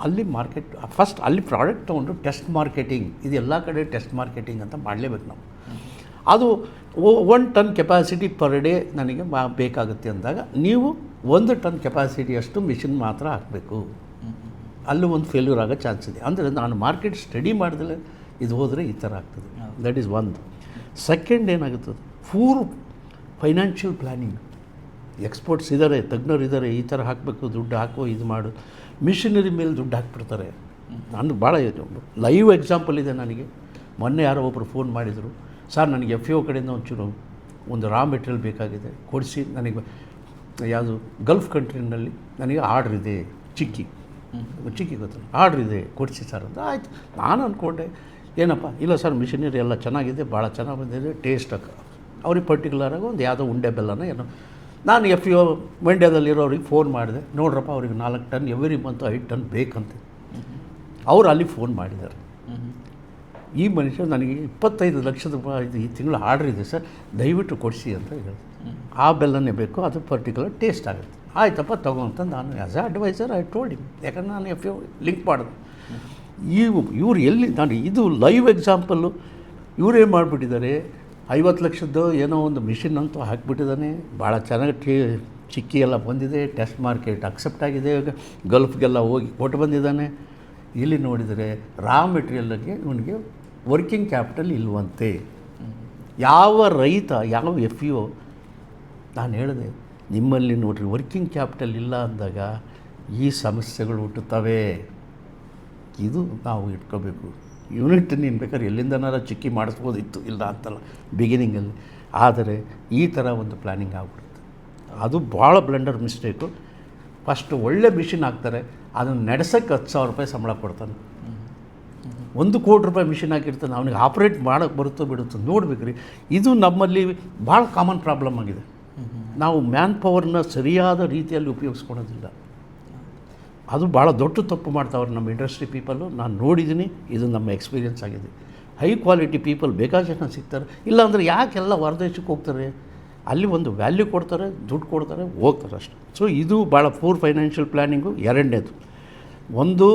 ಅಲ್ಲಿ ಮಾರ್ಕೆಟ್ ಫಸ್ಟ್ ಅಲ್ಲಿ ಪ್ರಾಡಕ್ಟ್ ತೊಗೊಂಡು ಟೆಸ್ಟ್ ಮಾರ್ಕೆಟಿಂಗ್, ಇದು ಎಲ್ಲ ಕಡೆ ಟೆಸ್ಟ್ ಮಾರ್ಕೆಟಿಂಗ್ ಅಂತ ಮಾಡಲೇಬೇಕು ನಾವು. ಅದು 1 ಟನ್ ಕೆಪಾಸಿಟಿ ಪರ್ ಡೇ ನನಗೆ ಬೇಕಾಗುತ್ತೆ ಅಂದಾಗ ನೀವು 1 ಟನ್ ಕೆಪಾಸಿಟಿಯಷ್ಟು ಮಿಷಿನ್ ಮಾತ್ರ ಹಾಕಬೇಕು. ಅಲ್ಲೂ ಒಂದು ಫೇಲ್ಯೂರ್ ಆಗೋ ಚಾನ್ಸ್ ಇದೆ. ಅಂದರೆ ನಾನು ಮಾರ್ಕೆಟ್ ಸ್ಟಡಿ ಮಾಡಿದ್ರೆ ಇದು ಹೋದರೆ ಈ ಥರ ಆಗ್ತದೆ. ದಟ್ ಈಸ್ ಒಂದು. ಸೆಕೆಂಡ್ ಏನಾಗುತ್ತದೆ, ಫೈನಾನ್ಷಿಯಲ್ ಪ್ಲ್ಯಾನಿಂಗ್. ಎಕ್ಸ್ಪರ್ಟ್ಸ್ ಇದ್ದಾರೆ, ತಜ್ಞರು ಇದ್ದಾರೆ, ಈ ಥರ ಹಾಕಬೇಕು, ದುಡ್ಡು ಹಾಕೋ, ಇದು ಮಾಡು. ಮಿಷಿನರಿ ಮೇಲೆ ದುಡ್ಡು ಹಾಕ್ಬಿಡ್ತಾರೆ. ನಾನು ಭಾಳ ಲೈವ್ ಎಕ್ಸಾಂಪಲ್ ಇದೆ ನನಗೆ. ಮೊನ್ನೆ ಯಾರೋ ಒಬ್ಬರು ಫೋನ್ ಮಾಡಿದರು, ಸರ್ ನನಗೆ ಎಫ್ ಇ ಒ ಕಡೆಯಿಂದ ಒಂಚೂರು ಒಂದು ರಾ ಮೆಟೀರಿಯಲ್ ಬೇಕಾಗಿದೆ ಕೊಡಿಸಿ, ನನಗೆ ಯಾವುದು ಗಲ್ಫ್ ಕಂಟ್ರಿನಲ್ಲಿ ನನಗೆ ಆರ್ಡ್ರ್ ಇದೆ, ಚಿಕ್ಕಿ ಗೊತ್ತಲ್ಲ, ಆರ್ಡ್ರ್ ಇದೆ ಕೊಡಿಸಿ ಸರ್ ಅಂತ. ಆಯಿತು, ನಾನು ಅಂದ್ಕೊಂಡೆ ಏನಪ್ಪ, ಇಲ್ಲ ಸರ್ ಮಿಷಿನರಿ ಎಲ್ಲ ಚೆನ್ನಾಗಿದೆ, ಭಾಳ ಚೆನ್ನಾಗಿ ಬಂದಿದೆ, ಟೇಸ್ಟ್ ಅವ್ರಿಗೆ ಪರ್ಟಿಕ್ಯುಲರಾಗಿ ಒಂದು ಯಾವುದೋ ಉಂಡೆ ಬೆಲ್ಲನ ಏನೋ. ನಾನು ಎಫ್ ಇ ಒ ಮಂಡ್ಯದಲ್ಲಿರೋರಿಗೆ ಫೋನ್ ಮಾಡಿದೆ, ನೋಡ್ರಪ್ಪ ಅವ್ರಿಗೆ 4 ಟನ್ ಎವ್ರಿ ಮಂತ್ 5 ಟನ್ ಬೇಕಂತೆ. ಅವರು ಅಲ್ಲಿ ಫೋನ್ ಮಾಡಿದ್ದಾರೆ, ಈ ಮನುಷ್ಯ ನನಗೆ 25 ಲಕ್ಷದ ರೂಪಾಯಿ ಈ ತಿಂಗಳು ಆರ್ಡ್ರ್ ಇದೆ ಸರ್, ದಯವಿಟ್ಟು ಕೊಡಿಸಿ ಅಂತ ಹೇಳಿದೆ. ಆ ಬೆಲ್ಲನೇ ಬೇಕು, ಅದು ಪರ್ಟಿಕ್ಯುಲರ್ ಟೇಸ್ಟ್ ಆಗುತ್ತೆ. ಆಯ್ತಪ್ಪ ತಗೊಂತ ನಾನು as a advisor I told him, ಯಾಕಂದ್ರೆ ನಾನು ಎಫ್ ಇ ಲಿಂಕ್ ಮಾಡಿದೆ. ಇವ್ರು ಎಲ್ಲಿ, ನಾನು ಇದು ಲೈವ್ ಎಕ್ಸಾಂಪಲ್ಲು. ಇವರೇನು ಮಾಡಿಬಿಟ್ಟಿದ್ದಾರೆ, 50 ಲಕ್ಷದ್ದು ಏನೋ ಒಂದು ಮಿಷಿನ್ ಅಂತೂ ಹಾಕಿಬಿಟ್ಟಿದ್ದಾನೆ, ಭಾಳ ಚೆನ್ನಾಗಿ ಚಿಕ್ಕಿ ಎಲ್ಲ ಬಂದಿದೆ, ಟೆಸ್ಟ್ ಮಾರ್ಕೆಟ್ ಅಕ್ಸೆಪ್ಟ್ ಆಗಿದೆ, ಗಲ್ಫ್ಗೆಲ್ಲ ಹೋಗಿ ಕೊಟ್ಟು ಬಂದಿದ್ದಾನೆ. ಇಲ್ಲಿ ನೋಡಿದರೆ ರಾ ಮೆಟೀರಿಯಲ್ಗೆ ಇವನಿಗೆ ವರ್ಕಿಂಗ್ ಕ್ಯಾಪಿಟಲ್ ಇಲ್ವಂತೆ. ಯಾವ ರೈತ, ಯಾವ ಎಫ್ ಇ ಒ, ನಾನು ಹೇಳಿದೆ ನಿಮ್ಮಲ್ಲಿ ನೋಡಿರಿ ವರ್ಕಿಂಗ್ ಕ್ಯಾಪಿಟಲ್ ಇಲ್ಲ ಅಂದಾಗ ಈ ಸಮಸ್ಯೆಗಳು ಹುಟ್ಟುತ್ತವೆ. ಇದು ನಾವು ಇಟ್ಕೋಬೇಕು. ಯೂನಿಟ್ ನೀನು ಬೇಕಾದ್ರೆ ಎಲ್ಲಿಂದನಾರ ಚಿಕ್ಕಿ ಮಾಡಿಸ್ಬೋದಿತ್ತು, ಇಲ್ಲ ಅಂತಲ್ಲ ಬಿಗಿನಿಂಗಲ್ಲಿ, ಆದರೆ ಈ ಥರ ಒಂದು ಪ್ಲ್ಯಾನಿಂಗ್ ಆಗ್ಬಿಡುತ್ತೆ. ಅದು ಭಾಳ ಬ್ಲೆಂಡರ್ ಮಿಸ್ಟೇಕು. ಫಸ್ಟು ಒಳ್ಳೆ ಮಿಷಿನ್ ಹಾಕ್ತಾರೆ, ಅದನ್ನು ನಡೆಸೋಕ್ಕೆ 10,000 ರೂಪಾಯಿ ಸಂಬಳ ಕೊಡ್ತಾನೆ. 1 ಕೋಟಿ ರೂಪಾಯಿ ಮಿಷಿನ್ ಹಾಕಿರ್ತಾನೆ, ಅವನಿಗೆ ಆಪ್ರೇಟ್ ಮಾಡೋಕ್ಕೆ ಬರುತ್ತೋ ಬಿಡುತ್ತೋ ನೋಡ್ಬೇಕು ರೀ. ಇದು ನಮ್ಮಲ್ಲಿ ಭಾಳ ಕಾಮನ್ ಪ್ರಾಬ್ಲಮ್ ಆಗಿದೆ. ನಾವು ಮ್ಯಾನ್ ಪವರ್ನ ಸರಿಯಾದ ರೀತಿಯಲ್ಲಿ ಉಪಯೋಗಿಸ್ಕೊಳೋದಿಲ್ಲ. ಅದು ಭಾಳ ದೊಡ್ಡ ತಪ್ಪು ಮಾಡ್ತಾವ್ರೆ ನಮ್ಮ ಇಂಡಸ್ಟ್ರಿ ಪೀಪಲ್ಲು. ನಾನು ನೋಡಿದ್ದೀನಿ, ಇದು ನಮ್ಮ ಎಕ್ಸ್ಪೀರಿಯೆನ್ಸ್ ಆಗಿದೆ. ಹೈ ಕ್ವಾಲಿಟಿ ಪೀಪಲ್ ಬೇಕಾದ ಜನ ಸಿಗ್ತಾರೆ. ಇಲ್ಲಾಂದರೆ ಯಾಕೆಲ್ಲ ಹೊರದೇಶಕ್ಕೆ ಹೋಗ್ತಾರೆ, ಅಲ್ಲಿ ಒಂದು ವ್ಯಾಲ್ಯೂ ಕೊಡ್ತಾರೆ, ದುಡ್ಡು ಕೊಡ್ತಾರೆ, ಹೋಗ್ತಾರೆ ಅಷ್ಟೆ. ಸೊ ಇದು ಭಾಳ ಪೂರ್ ಫೈನಾನ್ಷಿಯಲ್ ಪ್ಲ್ಯಾನಿಂಗು. ಎರಡನೇದು, ಒಂದು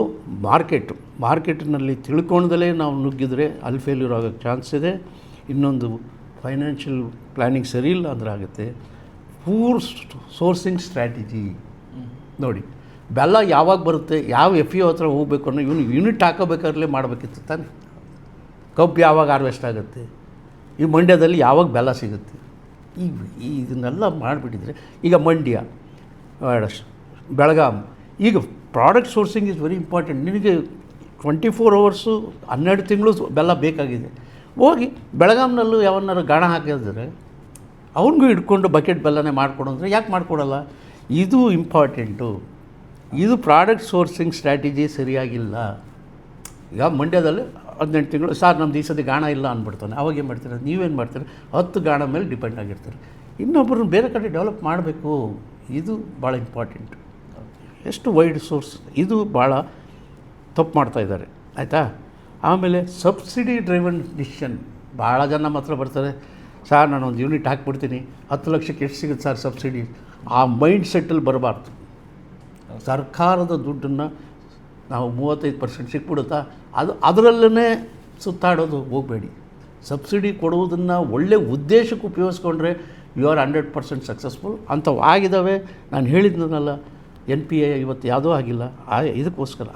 ಮಾರ್ಕೆಟ್ನಲ್ಲಿ ತಿಳ್ಕೊಂಡಲೇ ನಾವು ನುಗ್ಗಿದರೆ ಅಲ್ಲಿ ಫೇಲ್ಯೂರ್ ಆಗೋಕ್ಕೆ ಚಾನ್ಸ್ ಇದೆ. ಇನ್ನೊಂದು ಫೈನಾನ್ಷಿಯಲ್ ಪ್ಲ್ಯಾನಿಂಗ್ ಸರಿ ಇಲ್ಲ ಅಂದರೆ ಆಗುತ್ತೆ. ಪೂರ್ ಸೋರ್ಸಿಂಗ್ ಸ್ಟ್ರಾಟಜಿ ನೋಡಿ, ಬೆಲ್ಲ ಯಾವಾಗ ಬರುತ್ತೆ, ಯಾವ ಎಫ್ ಇ ಒ ಹತ್ರ ಹೋಗಬೇಕು ಅನ್ನೋ ಯೂನಿಟ್ ಹಾಕೋಬೇಕಾದ್ರೇ ಮಾಡಬೇಕಿತ್ತು ತಾನೆ. ಕಬ್ಬು ಯಾವಾಗ ಹಾರ್ವೆಸ್ಟ್ ಆಗುತ್ತೆ, ಈ ಮಂಡ್ಯದಲ್ಲಿ ಯಾವಾಗ ಬೆಲ್ಲ ಸಿಗುತ್ತೆ, ಇದನ್ನೆಲ್ಲ ಮಾಡಿಬಿಟ್ಟಿದ್ರೆ ಈಗ ಮಂಡ್ಯ, ಬೆಳಗಾಂ, ಈಗ product sourcing is very important. ನಿನಗೆ 24 ಅವರ್ಸು 12 ತಿಂಗಳು ಬೆಲ್ಲ ಬೇಕಾಗಿದೆ. ಹೋಗಿ ಬೆಳಗಾಂನಲ್ಲೂ ಯಾವನ್ನಾರು ಗಾಣ ಹಾಕಿದ್ರೆ ಅವ್ನಿಗೂ ಹಿಡ್ಕೊಂಡು ಬಕೆಟ್ ಬೆಲ್ಲನೇ ಮಾಡಿಕೊಡು ಅಂದರೆ ಯಾಕೆ ಮಾಡಿಕೊಡಲ್ಲ? ಇದು ಇಂಪಾರ್ಟೆಂಟು. ಇದು ಪ್ರಾಡಕ್ಟ್ ಸೋರ್ಸಿಂಗ್ ಸ್ಟ್ರಾಟಜಿ ಸರಿಯಾಗಿಲ್ಲ. ಈಗ ಮಂಡ್ಯದಲ್ಲಿ 18 ತಿಂಗಳು ಸರ್ ನಮ್ದು ಈ ಸತಿ ಗಾಣ ಇಲ್ಲ ಅಂದ್ಬಿಡ್ತಾನೆ. ಅವಾಗ ಏನು ಮಾಡ್ತಾರೆ, ನೀವೇನು ಮಾಡ್ತೀರಿ, 10 ಗಾಣ ಮೇಲೆ ಡಿಪೆಂಡ್ ಆಗಿರ್ತಾರೆ. ಇನ್ನೊಬ್ಬರನ್ನ ಬೇರೆ ಕಡೆ ಡೆವಲಪ್ ಮಾಡಬೇಕು. ಇದು ಭಾಳ ಇಂಪಾರ್ಟೆಂಟ್. ಎಷ್ಟು ವೈಡ್ ಸೋರ್ಸ್, ಇದು ಭಾಳ ತಪ್ಪು ಮಾಡ್ತಾಯಿದ್ದಾರೆ, ಆಯಿತಾ. ಆಮೇಲೆ ಸಬ್ಸಿಡಿ ಡ್ರೈವನ್ ಡಿಸಿಷನ್. ಭಾಳ ಜನ ನಮ್ಮ ಹತ್ರ ಬರ್ತಾರೆ, ಸರ್ ನಾನೊಂದು ಯೂನಿಟ್ ಹಾಕ್ಬಿಡ್ತೀನಿ, 10 ಲಕ್ಷಕ್ಕೆ ಎಷ್ಟು ಸಿಗುತ್ತೆ ಸರ್ ಸಬ್ಸಿಡಿ. ಆ ಮೈಂಡ್ ಸೆಟ್ಟಲ್ಲಿ ಬರಬಾರ್ದು. ಸರ್ಕಾರದ ದುಡ್ಡನ್ನು ನಾವು 35% ಸಿಕ್ಬಿಡುತ್ತಾ, ಅದರಲ್ಲೇ ಸುತ್ತಾಡೋದು ಹೋಗಬೇಡಿ. ಸಬ್ಸಿಡಿ ಕೊಡುವುದನ್ನು ಒಳ್ಳೆ ಉದ್ದೇಶಕ್ಕೆ ಉಪಯೋಗಿಸ್ಕೊಂಡ್ರೆ ಯು ಆರ್ 100% ಸಕ್ಸಸ್ಫುಲ್. ಅಂಥವು ಆಗಿದ್ದಾವೆ. ನಾನು ಹೇಳಿದ್ನಲ್ಲ, NPA ಇವತ್ತು ಯಾವುದೂ ಆಗಿಲ್ಲ.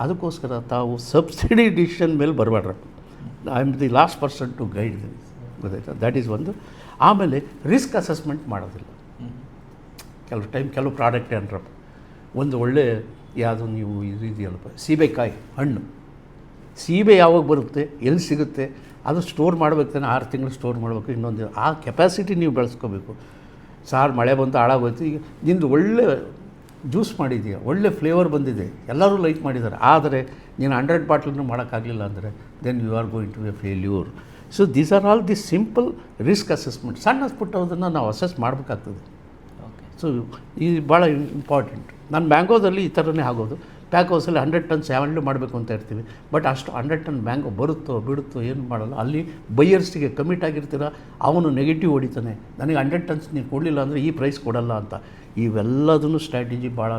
ಅದಕ್ಕೋಸ್ಕರ ತಾವು ಸಬ್ಸಿಡಿ ಡಿಸಿಷನ್ ಮೇಲೆ ಬರಬೇಡ್ರಿ. I am the last person to guide, ಗೊತ್ತಾಯ್ತಾ. ದ್ಯಾಟ್ ಈಸ್ ಒಂದು. ಆಮೇಲೆ ರಿಸ್ಕ್ ಅಸೆಸ್ಮೆಂಟ್ ಮಾಡೋದಿಲ್ಲ. ಕೆಲವು ಪ್ರಾಡಕ್ಟ್ ಏನ್ರಪ್ಪ, ಒಂದು ಒಳ್ಳೆ ಯಾವುದು ನೀವು ಇದು ಇದೆಯಲ್ಲಪ್ಪ, ಸೀಬೆಕಾಯಿ ಹಣ್ಣು, ಸೀಬೆ ಯಾವಾಗ ಬರುತ್ತೆ, ಎಲ್ಲಿ ಸಿಗುತ್ತೆ, ಅದು ಸ್ಟೋರ್ ಮಾಡಬೇಕು ತಾನೆ, 6 ತಿಂಗಳು ಸ್ಟೋರ್ ಮಾಡಬೇಕು. ಇನ್ನೊಂದು ಆ ಕೆಪಾಸಿಟಿ ನೀವು ಬೆಳೆಸ್ಕೋಬೇಕು. ಸಾರು ಮಳೆ ಬಂತು ಹಾಳಾಗೋಯ್ತು, ಈಗ ನಿಂದು ಒಳ್ಳೆ ಜ್ಯೂಸ್ ಮಾಡಿದೆಯಾ, ಒಳ್ಳೆ ಫ್ಲೇವರ್ ಬಂದಿದೆ, ಎಲ್ಲರೂ ಲೈಕ್ ಮಾಡಿದ್ದಾರೆ, ಆದರೆ ನೀನು 100 ಬಾಟ್ಲನ್ನು ಮಾಡೋಕ್ಕಾಗಲಿಲ್ಲ ಅಂದರೆ then you are going to a failure. So these are all the simple risk assessment. ಸಣ್ಣ ಪುಟ್ಟದನ್ನು ನಾವು ಅಸೆಸ್ ಮಾಡಬೇಕಾಗ್ತದೆ. ಸೊ ಇದು ಭಾಳ ಇಂಪಾರ್ಟೆಂಟ್. ನಾನು ಮ್ಯಾಂಗೋದಲ್ಲಿ ಈ ಥರನೇ ಆಗೋದು. ಪ್ಯಾಕ್ ಹೌಸಲ್ಲಿ 100 ಟನ್ಸ್ ಹ್ಯಾಂಡಲ್ ಮಾಡಬೇಕು ಅಂತ ಇರ್ತೀವಿ, ಬಟ್ ಅಷ್ಟು 100 ಟನ್ ಮ್ಯಾಂಗೋ ಬರುತ್ತೋ ಬಿಡುತ್ತೋ ಏನು ಮಾಡಲ್ಲ. ಅಲ್ಲಿ ಬೈಯರ್ಸ್ಗೆ ಕಮಿಟ್ ಆಗಿರ್ತೀರ, ಅವನು ನೆಗೆಟಿವ್ ಹೊಡಿತಾನೆ, ನನಗೆ 100 ಟನ್ಸ್ ನೀವು ಕೊಡಲಿಲ್ಲ ಅಂದರೆ ಈ ಪ್ರೈಸ್ ಕೊಡಲ್ಲ ಅಂತ. ಇವೆಲ್ಲದನ್ನು ಸ್ಟ್ರಾಟಜಿ ಭಾಳ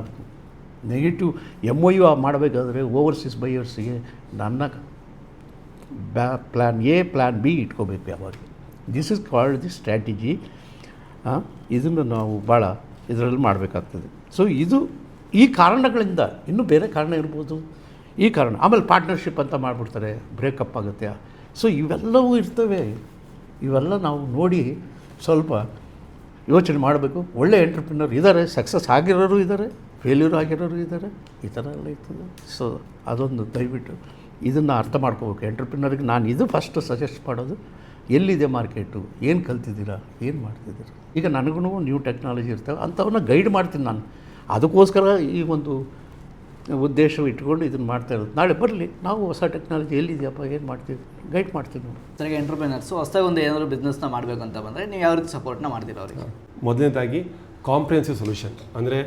ನೆಗೆಟಿವ್. MOU ಮಾಡಬೇಕಾದ್ರೆ ಓವರ್ಸೀಸ್ ಬೈಯರ್ಸಿಗೆ ನನ್ನ ಪ್ಲ್ಯಾನ್ A ಪ್ಲ್ಯಾನ್ B ಇಟ್ಕೋಬೇಕು ಯಾವಾಗ. This is called the strategy. ಇದನ್ನು ನಾವು ಭಾಳ ಇದರಲ್ಲಿ ಮಾಡಬೇಕಾಗ್ತದೆ. ಸೊ ಇದು ಈ ಕಾರಣಗಳಿಂದ, ಇನ್ನೂ ಬೇರೆ ಕಾರಣ ಇರ್ಬೋದು, ಈ ಕಾರಣ. ಆಮೇಲೆ ಪಾರ್ಟ್ನರ್ಶಿಪ್ ಅಂತ ಮಾಡಿಬಿಡ್ತಾರೆ, ಬ್ರೇಕಪ್ ಆಗುತ್ತೆ. ಸೊ ಇವೆಲ್ಲವೂ ಇರ್ತವೆ. ಇವೆಲ್ಲ ನಾವು ನೋಡಿ ಸ್ವಲ್ಪ ಯೋಚನೆ ಮಾಡಬೇಕು. ಒಳ್ಳೆ ಎಂಟ್ರಪ್ರಿನರ್ ಇದ್ದಾರೆ, ಸಕ್ಸಸ್ ಆಗಿರೋರು ಇದ್ದಾರೆ, ಫೇಲ್ಯೂರ್ ಆಗಿರೋರು ಇದ್ದಾರೆ, ಈ ಥರ ಎಲ್ಲ ಇರ್ತದೆ. ಸೊ ಅದೊಂದು ದಯವಿಟ್ಟು ಇದನ್ನು ಅರ್ಥ ಮಾಡ್ಕೋಬೇಕು. ಎಂಟ್ರಪ್ರಿನರ್ಗೆ ನಾನು ಇದು ಫಸ್ಟ್ ಸಜೆಸ್ಟ್ ಮಾಡೋದು, ಎಲ್ಲಿದೆ ಮಾರ್ಕೆಟು, ಏನು ಕಲ್ತಿದ್ದೀರಾ, ಏನು ಮಾಡ್ತಿದ್ದೀರಾ. ಈಗ ನನಗೂ ನ್ಯೂ ಟೆಕ್ನಾಲಜಿ ಇರ್ತವೆ, ಅಂಥವನ್ನ ಗೈಡ್ ಮಾಡ್ತೀನಿ ನಾನು. ಅದಕ್ಕೋಸ್ಕರ ಈ ಒಂದು ಉದ್ದೇಶ ಇಟ್ಕೊಂಡು ಇದನ್ನು ಮಾಡ್ತಾ ಇರೋದು. ನಾಳೆ ಬರಲಿ, ನಾವು ಹೊಸ ಟೆಕ್ನಾಲಜಿ ಎಲ್ಲಿದೆಯಪ್ಪ, ಏನು ಮಾಡ್ತೀವಿ, ಗೈಡ್ ಮಾಡ್ತೀವಿ ನಾವು. ಸರಿಗೆ ಎಂಟ್ರಪ್ರಿನರ್ಸು ಹೊಸದಾಗಿ ಒಂದು ಏನಾದರೂ ಬಿಸ್ನೆಸ್ನ ಮಾಡಬೇಕು ಅಂತ ಬಂದರೆ ನೀವು ಯಾವ ರೀತಿ ಸಪೋರ್ಟ್ನ ಮಾಡ್ತೀರಾ ಅವರಿಗೆ? ಮೊದಲನೇದಾಗಿ ಕಾಂಪ್ರಿಹೆನ್ಸಿವ್ ಸೊಲ್ಯೂಷನ್, ಅಂದರೆ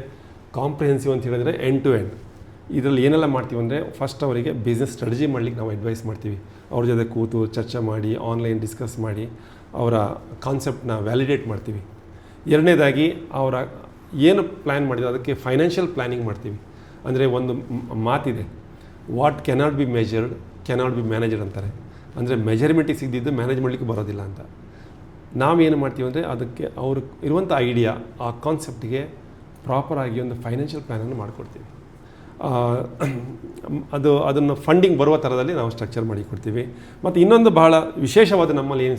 ಕಾಂಪ್ರಿಹೆನ್ಸಿವ್ ಅಂತ ಹೇಳಿದ್ರೆ ಎಂಡ್ ಟು ಎಂಡ್. ಇದರಲ್ಲಿ ಏನೆಲ್ಲ ಮಾಡ್ತೀವಿ ಅಂದರೆ, ಫಸ್ಟ್ ಅವರಿಗೆ ಬಿಸ್ನೆಸ್ ಸ್ಟ್ರಾಟಜಿ ಮಾಡಲಿಕ್ಕೆ ನಾವು ಅಡ್ವೈಸ್ ಮಾಡ್ತೀವಿ. ಅವ್ರ ಜೊತೆ ಕೂತು ಚರ್ಚೆ ಮಾಡಿ, ಆನ್ಲೈನ್ ಡಿಸ್ಕಸ್ ಮಾಡಿ ಅವರ ಕಾನ್ಸೆಪ್ಟನ್ನ ವ್ಯಾಲಿಡೇಟ್ ಮಾಡ್ತೀವಿ. ಎರಡನೇದಾಗಿ ಅವರ ಏನು ಪ್ಲ್ಯಾನ್ ಮಾಡಿದ್ರು ಅದಕ್ಕೆ ಫೈನಾನ್ಷಿಯಲ್ ಪ್ಲ್ಯಾನಿಂಗ್ ಮಾಡ್ತೀವಿ. ಅಂದರೆ ಒಂದು ಮಾತಿದೆ, what cannot be measured cannot be managed ಅಂತಾರೆ. ಅಂದರೆ ಮೆಜರ್ಮೆಂಟಿಗೆ ಸಿಗದಿದ್ದು ಮ್ಯಾನೇಜ್ ಮಾಡಲಿಕ್ಕೆ ಬರೋದಿಲ್ಲ ಅಂತ. ನಾವೇನು ಮಾಡ್ತೀವಿ ಅಂದರೆ, ಅದಕ್ಕೆ ಅವ್ರು ಇರುವಂಥ ಐಡಿಯಾ, ಆ ಕಾನ್ಸೆಪ್ಟಿಗೆ ಪ್ರಾಪರಾಗಿ ಒಂದು ಫೈನಾನ್ಷಿಯಲ್ ಪ್ಲ್ಯಾನನ್ನು ಮಾಡಿಕೊಡ್ತೀವಿ. ಅದನ್ನು ಫಂಡಿಂಗ್ ಬರುವ ಥರದಲ್ಲಿ ನಾವು ಸ್ಟ್ರಕ್ಚರ್ ಮಾಡಿ ಕೊಡ್ತೀವಿ. ಮತ್ತು ಇನ್ನೊಂದು ಭಾಳ ವಿಶೇಷವಾದ ನಮ್ಮಲ್ಲಿ ಏನು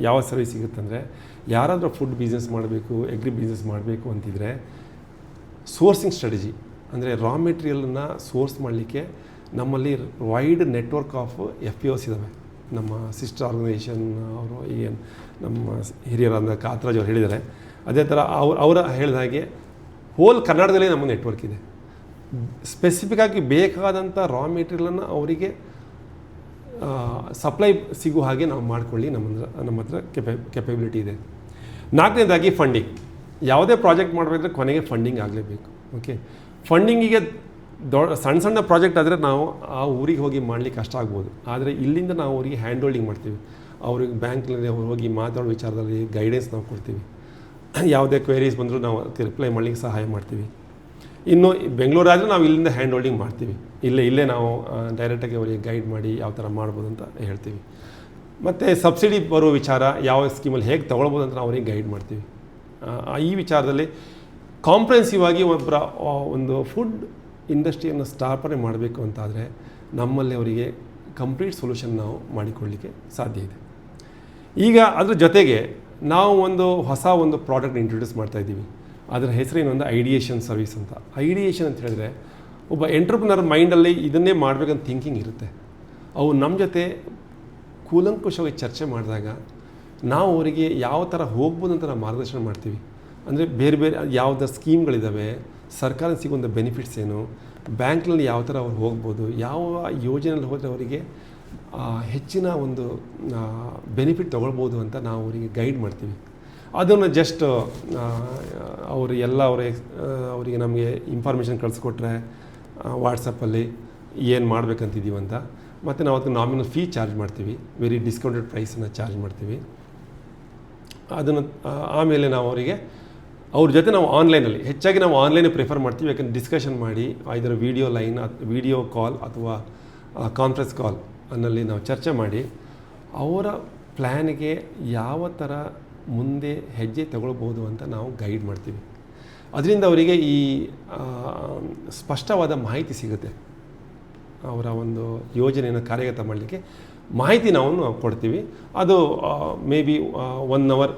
ಯಾವ ಸರ್ವಿಸ್ ಸಿಗುತ್ತಂದರೆ, ಯಾರಾದರೂ ಫುಡ್ ಬಿಸ್ನೆಸ್ ಮಾಡಬೇಕು, ಎಗ್ರಿ ಬಿಸ್ನೆಸ್ ಮಾಡಬೇಕು ಅಂತಿದ್ರೆ ಸೋರ್ಸಿಂಗ್ ಸ್ಟ್ರಾಟಜಿ, ಅಂದರೆ ರಾ ಮೆಟೀರಿಯಲನ್ನು ಸೋರ್ಸ್ ಮಾಡಲಿಕ್ಕೆ ನಮ್ಮಲ್ಲಿ ವೈಡ್ ನೆಟ್ವರ್ಕ್ ಆಫ್ FPOs ಇದ್ದಾವೆ. ನಮ್ಮ ಸಿಸ್ಟರ್ ಆರ್ಗನೈಸೇಷನ್ ಅವರು, ಈಗ ನಮ್ಮ ಹಿರಿಯರಾದ ಕಾತ್ರಾಜ್ ಅವರು ಹೇಳಿದ್ದಾರೆ. ಅದೇ ಥರ ಅವರ ಹೇಳಿದ ಹಾಗೆ ಹೋಲ್ ಕರ್ನಾಟಕದಲ್ಲಿ ನಮ್ಮ ನೆಟ್ವರ್ಕ್ ಇದೆ. ಸ್ಪೆಸಿಫಿಕ್ಕಾಗಿ ಬೇಕಾದಂಥ ರಾ ಮೆಟೀರಿಯಲನ್ನು ಅವರಿಗೆ ಸಪ್ಲೈ ಸಿಗೋ ಹಾಗೆ ನಾವು ಮಾಡಿಕೊಳ್ಳಿ, ನಮ್ಮ ಹತ್ರ ಕೆಪಬಿಲಿಟಿ ಇದೆ. ನಾಲ್ಕನೇದಾಗಿ ಫಂಡಿಂಗ್. ಯಾವುದೇ ಪ್ರಾಜೆಕ್ಟ್ ಮಾಡಬೇಕಿದ್ರೆ ಕೊನೆಗೆ ಫಂಡಿಂಗ್ ಆಗಲೇಬೇಕು. ಓಕೆ, ಫಂಡಿಂಗಿಗೆ ಸಣ್ಣ ಸಣ್ಣ ಪ್ರಾಜೆಕ್ಟ್ ಆದರೆ ನಾವು ಆ ಊರಿಗೆ ಹೋಗಿ ಮಾಡಲಿಕ್ಕೆ ಕಷ್ಟ ಆಗ್ಬೋದು. ಆದರೆ ಇಲ್ಲಿಂದ ನಾವು ಅವರಿಗೆ ಹ್ಯಾಂಡ್ ಹೋಲ್ಡಿಂಗ್ ಮಾಡ್ತೀವಿ. ಅವ್ರಿಗೆ ಬ್ಯಾಂಕ್ನಲ್ಲಿ ಹೋಗಿ ಮಾತಾಡೋ ವಿಚಾರದಲ್ಲಿ ಗೈಡೆನ್ಸ್ ನಾವು ಕೊಡ್ತೀವಿ. ಯಾವುದೇ ಕ್ವೆರೀಸ್ ಬಂದರೂ ನಾವು ಅದಕ್ಕೆ ರಿಪ್ಲೈ ಮಾಡಲಿಕ್ಕೆ ಸಹಾಯ ಮಾಡ್ತೀವಿ. ಇನ್ನು ಬೆಂಗಳೂರಾದರೆ ನಾವು ಇಲ್ಲಿಂದ ಹ್ಯಾಂಡ್ ಹೋಲ್ಡಿಂಗ್ ಮಾಡ್ತೀವಿ. ಇಲ್ಲೇ ನಾವು ಡೈರೆಕ್ಟಾಗಿ ಅವರಿಗೆ ಗೈಡ್ ಮಾಡಿ ಯಾವ ಥರ ಮಾಡ್ಬೋದು ಅಂತ ಹೇಳ್ತೀವಿ. ಮತ್ತು ಸಬ್ಸಿಡಿ ಬರೋ ವಿಚಾರ, ಯಾವ ಸ್ಕೀಮಲ್ಲಿ ಹೇಗೆ ತೊಗೊಳ್ಬೋದು ಅಂತ ನಾವು ಅವರಿಗೆ ಗೈಡ್ ಮಾಡ್ತೀವಿ. ಈ ವಿಚಾರದಲ್ಲಿ ಕಾಂಪ್ರಿಹೆನ್ಸಿವ್ ಆಗಿ ಒಂದು ಫುಡ್ ಇಂಡಸ್ಟ್ರಿಯನ್ನು ಸ್ಥಾಪನೆ ಮಾಡಬೇಕು ಅಂತಾದರೆ ನಮ್ಮಲ್ಲಿ ಅವರಿಗೆ ಕಂಪ್ಲೀಟ್ ಸೊಲ್ಯೂಷನ್ ನಾವು ಮಾಡಿಕೊಡಲಿಕ್ಕೆ ಸಾಧ್ಯ ಇದೆ. ಈಗ ಅದ್ರ ಜೊತೆಗೆ ನಾವು ಹೊಸ ಪ್ರಾಡಕ್ಟ್ ಇಂಟ್ರೊಡ್ಯೂಸ್ ಮಾಡ್ತಾಯಿದ್ದೀವಿ. ಅದರ ಹೆಸರೇನೊಂದು ಐಡಿಯೇಷನ್ ಸರ್ವಿಸ್ ಅಂತ. ಐಡಿಯೇಷನ್ ಅಂತ ಹೇಳಿದ್ರೆ, ಒಬ್ಬ ಎಂಟ್ರಪ್ರಿನರ್ ಮೈಂಡಲ್ಲಿ ಇದನ್ನೇ ಮಾಡಬೇಕಂತ ಥಿಂಕಿಂಗ್ ಇರುತ್ತೆ. ಅವು ನಮ್ಮ ಜೊತೆ ಕೂಲಂಕುಷವಾಗಿ ಚರ್ಚೆ ಮಾಡಿದಾಗ ನಾವು ಅವರಿಗೆ ಯಾವ ಥರ ಹೋಗ್ಬೋದು ಅಂತ ನಾವು ಮಾರ್ಗದರ್ಶನ ಮಾಡ್ತೀವಿ. ಅಂದರೆ ಬೇರೆ ಬೇರೆ ಯಾವುದೇ ಸ್ಕೀಮ್ಗಳಿದ್ದಾವೆ, ಸರ್ಕಾರ ಸಿಗುವಂಥ ಬೆನಿಫಿಟ್ಸ್ ಏನು, ಬ್ಯಾಂಕ್ನಲ್ಲಿ ಯಾವ ಥರ ಅವ್ರು ಹೋಗ್ಬೋದು, ಯಾವ ಯೋಜನೆಯಲ್ಲಿ ಹೋದರೆ ಅವರಿಗೆ ಹೆಚ್ಚಿನ ಒಂದು ಬೆನಿಫಿಟ್ ತೊಗೊಳ್ಬೋದು ಅಂತ ನಾವು ಅವರಿಗೆ ಗೈಡ್ ಮಾಡ್ತೀವಿ. ಅದನ್ನು ಜಸ್ಟ್ ಅವರಿಗೆ ನಮಗೆ ಇನ್ಫಾರ್ಮೇಷನ್ ಕಳಿಸ್ಕೊಟ್ರೆ ವಾಟ್ಸಪ್ಪಲ್ಲಿ ಏನು ಮಾಡಬೇಕಂತಿದ್ದೀವಿ ಅಂತ, ಮತ್ತು ನಾವು ಅದಕ್ಕೆ ನಾಮಿನಲ್ ಫೀ ಚಾರ್ಜ್ ಮಾಡ್ತೀವಿ, ವೆರಿ ಡಿಸ್ಕೌಂಟೆಡ್ ಪ್ರೈಸನ್ನು ಚಾರ್ಜ್ ಮಾಡ್ತೀವಿ. ಅದನ್ನು ಆಮೇಲೆ ನಾವು ಅವರಿಗೆ ಅವ್ರ ಜೊತೆ ನಾವು ಆನ್ಲೈನಲ್ಲಿ ಹೆಚ್ಚಾಗಿ ನಾವು ಆನ್ಲೈನೇ ಪ್ರಿಫರ್ ಮಾಡ್ತೀವಿ. ಯಾಕಂದರೆ ಡಿಸ್ಕಷನ್ ಮಾಡಿ ಇದರ ವಿಡಿಯೋ ಕಾಲ್ ಅಥವಾ ಕಾನ್ಫರೆನ್ಸ್ ಕಾಲ್ ಅನ್ನಲ್ಲಿ ನಾವು ಚರ್ಚೆ ಮಾಡಿ ಅವರ ಪ್ಲ್ಯಾನ್ಗೆ ಯಾವ ಥರ ಮುಂದೆ ಹೆಜ್ಜೆ ತಗೊಳ್ಬೋದು ಅಂತ ನಾವು ಗೈಡ್ ಮಾಡ್ತೀವಿ. ಅದರಿಂದ ಅವರಿಗೆ ಈ ಸ್ಪಷ್ಟವಾದ ಮಾಹಿತಿ ಸಿಗುತ್ತೆ. ಅವರ ಒಂದು ಯೋಜನೆಯನ್ನು ಕಾರ್ಯಗತ ಮಾಡಲಿಕ್ಕೆ ಮಾಹಿತಿ ನಾವು ಕೊಡ್ತೀವಿ. ಅದು ಮೇ ಬಿ 1 hour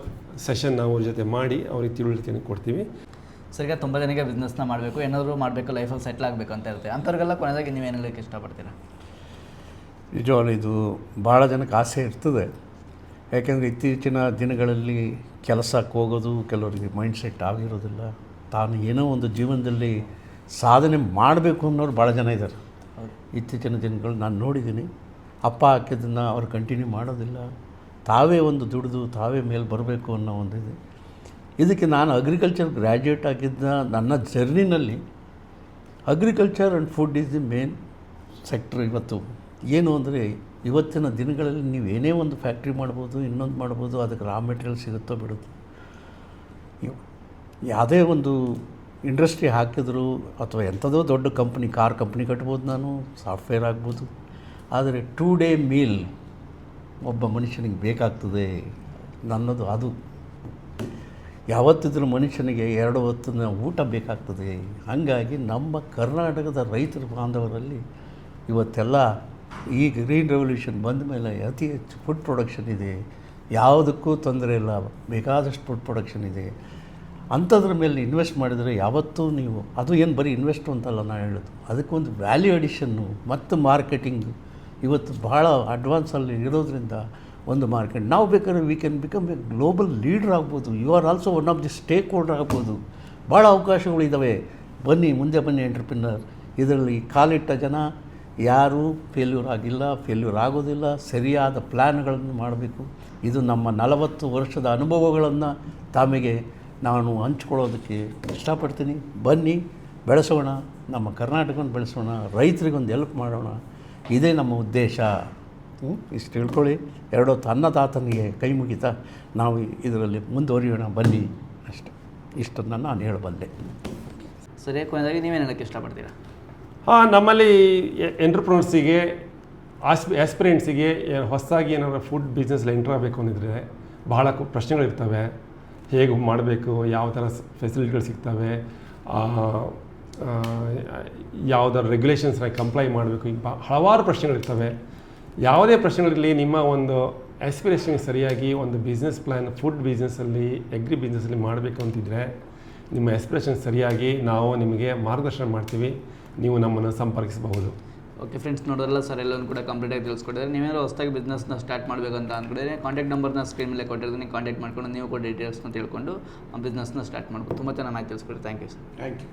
ಸೆಷನ್ ನಾವು ಅವ್ರ ಜೊತೆ ಮಾಡಿ ಅವ್ರಿಗೆ ತಿಳುವಳಿಕೆಯನ್ನು ಕೊಡ್ತೀವಿ. ಸರಿಗ ತುಂಬ ಜನಕ್ಕೆ ಬಿಸ್ನೆಸ್ನ ಮಾಡಬೇಕು, ಏನಾದರೂ ಮಾಡಬೇಕು, ಲೈಫಲ್ಲಿ ಸೆಟ್ಲ್ ಆಗಬೇಕು ಅಂತ ಇರುತ್ತೆ. ಅಂಥವ್ರಿಗೆಲ್ಲ ಕೊನೆಯದಾಗಿ ನೀವು ಏನು ಹೇಳೋಕ್ಕೆ ಇಷ್ಟಪಡ್ತೀರಾ? ನಿಜವಾಗ್ಲೂ ಇದು ಭಾಳ ಜನಕ್ಕೆ ಆಸೆ ಇರ್ತದೆ. ಯಾಕೆಂದರೆ ಇತ್ತೀಚಿನ ದಿನಗಳಲ್ಲಿ ಕೆಲಸಕ್ಕೆ ಹೋಗೋದು ಕೆಲವರಿಗೆ ಮೈಂಡ್ಸೆಟ್ ಆಗಿರೋದಿಲ್ಲ. ತಾನು ಏನೋ ಒಂದು ಜೀವನದಲ್ಲಿ ಸಾಧನೆ ಮಾಡಬೇಕು ಅನ್ನೋರು ಭಾಳ ಜನ ಇದ್ದಾರೆ. ಇತ್ತೀಚಿನ ದಿನಗಳು ನಾನು ನೋಡಿದ್ದೀನಿ. ಅಪ್ಪ ಹಾಕಿದ್ದನ್ನು ಅವ್ರು ಕಂಟಿನ್ಯೂ ಮಾಡೋದಿಲ್ಲ. ತಾವೇ ಒಂದು ದುಡಿದು ತಾವೇ ಮೇಲೆ ಬರಬೇಕು ಅನ್ನೋ ಒಂದಿದೆ. ಇದಕ್ಕೆ ನಾನು ಅಗ್ರಿಕಲ್ಚರ್ ಗ್ರ್ಯಾಜುಯೇಟ್ ಆಗಿದ್ದ ನನ್ನ ಜರ್ನಿನಲ್ಲಿ agriculture and food is the main sector. ಇವತ್ತು ಏನು ಅಂದರೆ, ಇವತ್ತಿನ ದಿನಗಳಲ್ಲಿ ನೀವು ಏನೇ ಒಂದು ಫ್ಯಾಕ್ಟ್ರಿ ಮಾಡ್ಬೋದು, ಇನ್ನೊಂದು ಮಾಡ್ಬೋದು, ಅದಕ್ಕೆ ರಾ ಮೆಟೀರಿಯಲ್ ಸಿಗುತ್ತೋ ಬಿಡುತ್ತೋ. ಯಾವುದೇ ಒಂದು ಇಂಡಸ್ಟ್ರಿ ಹಾಕಿದ್ರು ಅಥವಾ ಎಂಥದೋ ದೊಡ್ಡ ಕಂಪ್ನಿ, ಕಾರ್ ಕಂಪ್ನಿ ಕಟ್ಬೋದು, ನಾನು ಸಾಫ್ಟ್ವೇರ್ ಆಗ್ಬೋದು. ಆದರೆ 2 day ಮೀಲ್ ಒಬ್ಬ ಮನುಷ್ಯನಿಗೆ ಬೇಕಾಗ್ತದೆ ನನ್ನದು. ಅದು ಯಾವತ್ತಿದ್ರೂ ಮನುಷ್ಯನಿಗೆ 2 ಹೊತ್ತಿನ ಊಟ ಬೇಕಾಗ್ತದೆ. ಹಾಗಾಗಿ ನಮ್ಮ ಕರ್ನಾಟಕದ ರೈತರ ಬಾಂಧವರಲ್ಲಿ ಇವತ್ತೆಲ್ಲ ಈ ಗ್ರೀನ್ ರೆವಲ್ಯೂಷನ್ ಬಂದ ಮೇಲೆ ಅತಿ ಹೆಚ್ಚು ಫುಡ್ ಪ್ರೊಡಕ್ಷನ್ ಇದೆ. ಯಾವುದಕ್ಕೂ ತೊಂದರೆ ಇಲ್ಲ, ಬೇಕಾದಷ್ಟು ಫುಡ್ ಪ್ರೊಡಕ್ಷನ್ ಇದೆ. ಅಂಥದ್ರ ಮೇಲೆ ಇನ್ವೆಸ್ಟ್ ಮಾಡಿದರೆ ಯಾವತ್ತೂ ನೀವು ಅದು ಏನು ಬರೀ ಇನ್ವೆಸ್ಟ್ ಅಂತಲ್ಲ ನಾನು ಹೇಳೋದು, ಅದಕ್ಕೊಂದು ವ್ಯಾಲ್ಯೂ ಅಡಿಷನ್ನು ಮತ್ತು ಮಾರ್ಕೆಟಿಂಗು ಇವತ್ತು ಭಾಳ ಅಡ್ವಾನ್ಸಲ್ಲಿ ಇರೋದ್ರಿಂದ ಒಂದು ಮಾರ್ಕೆಟ್ ನಾವು ಬೇಕಾದ್ರೆ we can become a global leader ಆಗ್ಬೋದು. You are also one of the stakeholder ಆಗ್ಬೋದು. ಭಾಳ ಅವಕಾಶಗಳಿದ್ದಾವೆ. ಬನ್ನಿ, ಮುಂದೆ ಬನ್ನಿ ಎಂಟ್ರಪ್ರಿನರ್. ಇದರಲ್ಲಿ ಕಾಲಿಟ್ಟ ಜನ ಯಾರೂ ಫೇಲ್ಯೂರ್ ಆಗಿಲ್ಲ, ಫೇಲ್ಯೂರ್ ಆಗೋದಿಲ್ಲ. ಸರಿಯಾದ ಪ್ಲ್ಯಾನ್ಗಳನ್ನು ಮಾಡಬೇಕು. ಇದು ನಮ್ಮ 40 ವರ್ಷದ ಅನುಭವಗಳನ್ನು ತಮಗೆ ನಾನು ಹಂಚ್ಕೊಳ್ಳೋದಕ್ಕೆ ಇಷ್ಟಪಡ್ತೀನಿ. ಬನ್ನಿ, ಬೆಳೆಸೋಣ, ನಮ್ಮ ಕರ್ನಾಟಕವನ್ನು ಬೆಳೆಸೋಣ, ರೈತರಿಗೊಂದು ಹೆಲ್ಪ್ ಮಾಡೋಣ. ಇದೇ ನಮ್ಮ ಉದ್ದೇಶ. ಇಷ್ಟು ತಿಳ್ಕೊಳ್ಳಿ. ಎರಡೊತ್ತು ಅನ್ನದಾತನಿಗೆ ಕೈ ಮುಗಿತಾ ನಾವು ಇದರಲ್ಲಿ ಮುಂದುವರಿಯೋಣ ಬನ್ನಿ, ಅಷ್ಟೆ. ಇಷ್ಟನ್ನು ನಾನು ಹೇಳಬಲ್ಲೆ. ಸರಿ, ಕೊನೆಯದಾಗಿ ನೀವೇನು ಹೇಳೋಕ್ಕೆ ಇಷ್ಟಪಡ್ತೀರಾ? ನಮ್ಮಲ್ಲಿ ಎಂಟ್ರಪ್ರನರ್ಸಿಗೆ ಆಸ್ಪಿರೆಂಟ್ಸಿಗೆ ಹೊಸದಾಗಿ ಏನಾದ್ರು ಫುಡ್ ಬಿಸ್ನೆಸ್ಲಿ ಎಂಟ್ರ್ ಆಗಬೇಕು ಅಂದಿದ್ರೆ ಬಹಳ ಪ್ರಶ್ನೆಗಳಿರ್ತವೆ. ಹೇಗೆ ಮಾಡಬೇಕು, ಯಾವ ಥರ ಫೆಸಿಲಿಟಿಗಳು ಸಿಗ್ತವೆ, ಯಾವುದಾದ್ರು ರೆಗ್ಯುಲೇಷನ್ಸ್ನ ಕಂಪ್ಲೈ ಮಾಡಬೇಕು, ಈಗ ಹಲವಾರು ಪ್ರಶ್ನೆಗಳಿರ್ತವೆ. ಯಾವುದೇ ಪ್ರಶ್ನೆಗಳಿರಲಿ, ನಿಮ್ಮ ಒಂದು ಆಸ್ಪಿರೇಷನ್ಗೆ ಸರಿಯಾಗಿ ಒಂದು ಬಿಸ್ನೆಸ್ ಪ್ಲ್ಯಾನ್ ಫುಡ್ ಬಿಸ್ನೆಸ್ಸಲ್ಲಿ ಅಗ್ರಿ ಬಿಸ್ನೆಸ್ಸಲ್ಲಿ ಮಾಡಬೇಕು ಅಂತಿದ್ರೆ ನಿಮ್ಮ ಆಸ್ಪಿರೇಷನ್ ಸರಿಯಾಗಿ ನಾವು ನಿಮಗೆ ಮಾರ್ಗದರ್ಶನ ಮಾಡ್ತೀವಿ. ನೀವು ನಮ್ಮನ್ನು ಸಂಪರ್ಕಿಸಬಹುದು. ಓಕೆ ಫ್ರೆಂಡ್ಸ್, ನೋಡೋಲ್ಲ ಸರ್, ಎಲ್ಲರೂ ಕೂಡ ಕಂಪ್ಲೀಟಾಗಿ ತಿಳಿಸ್ಕೊಟ್ಟಿದ್ದಾರೆ. ನೀವೇನಾದ್ರು ಹೊಸದಾಗಿ ಬಿಸ್ನೆಸ್ನ ಸ್ಟಾರ್ಟ್ ಮಾಡಬೇಕು ಅಂತ ಅಂದ್ಕೊಂಡಿದ್ರೆ ಕಾಂಟ್ಯಾಕ್ಟ್ ನಂಬರ್ನ ಸ್ಕ್ರೀನ್ ಮೇಲೆ ಕೊಟ್ಟಿರ್ತೀನಿ. ಕಾಂಟ್ಯಾಕ್ಟ್ ಮಾಡ್ಕೊಂಡು ನೀವು ಕೂಡ ಡೀಟೇಲ್ಸ್ನ ತಿಳ್ಕೊಂಡು ಬಿಸ್ನೆಸ್ನ ಸ್ಟಾರ್ಟ್ ಮಾಡ್ಬೋದು. ತುಂಬ ಚೆನ್ನಾಗಿ ತಿಳಿಸ್ಕೊಡಿ. Thank you sir. Thank you.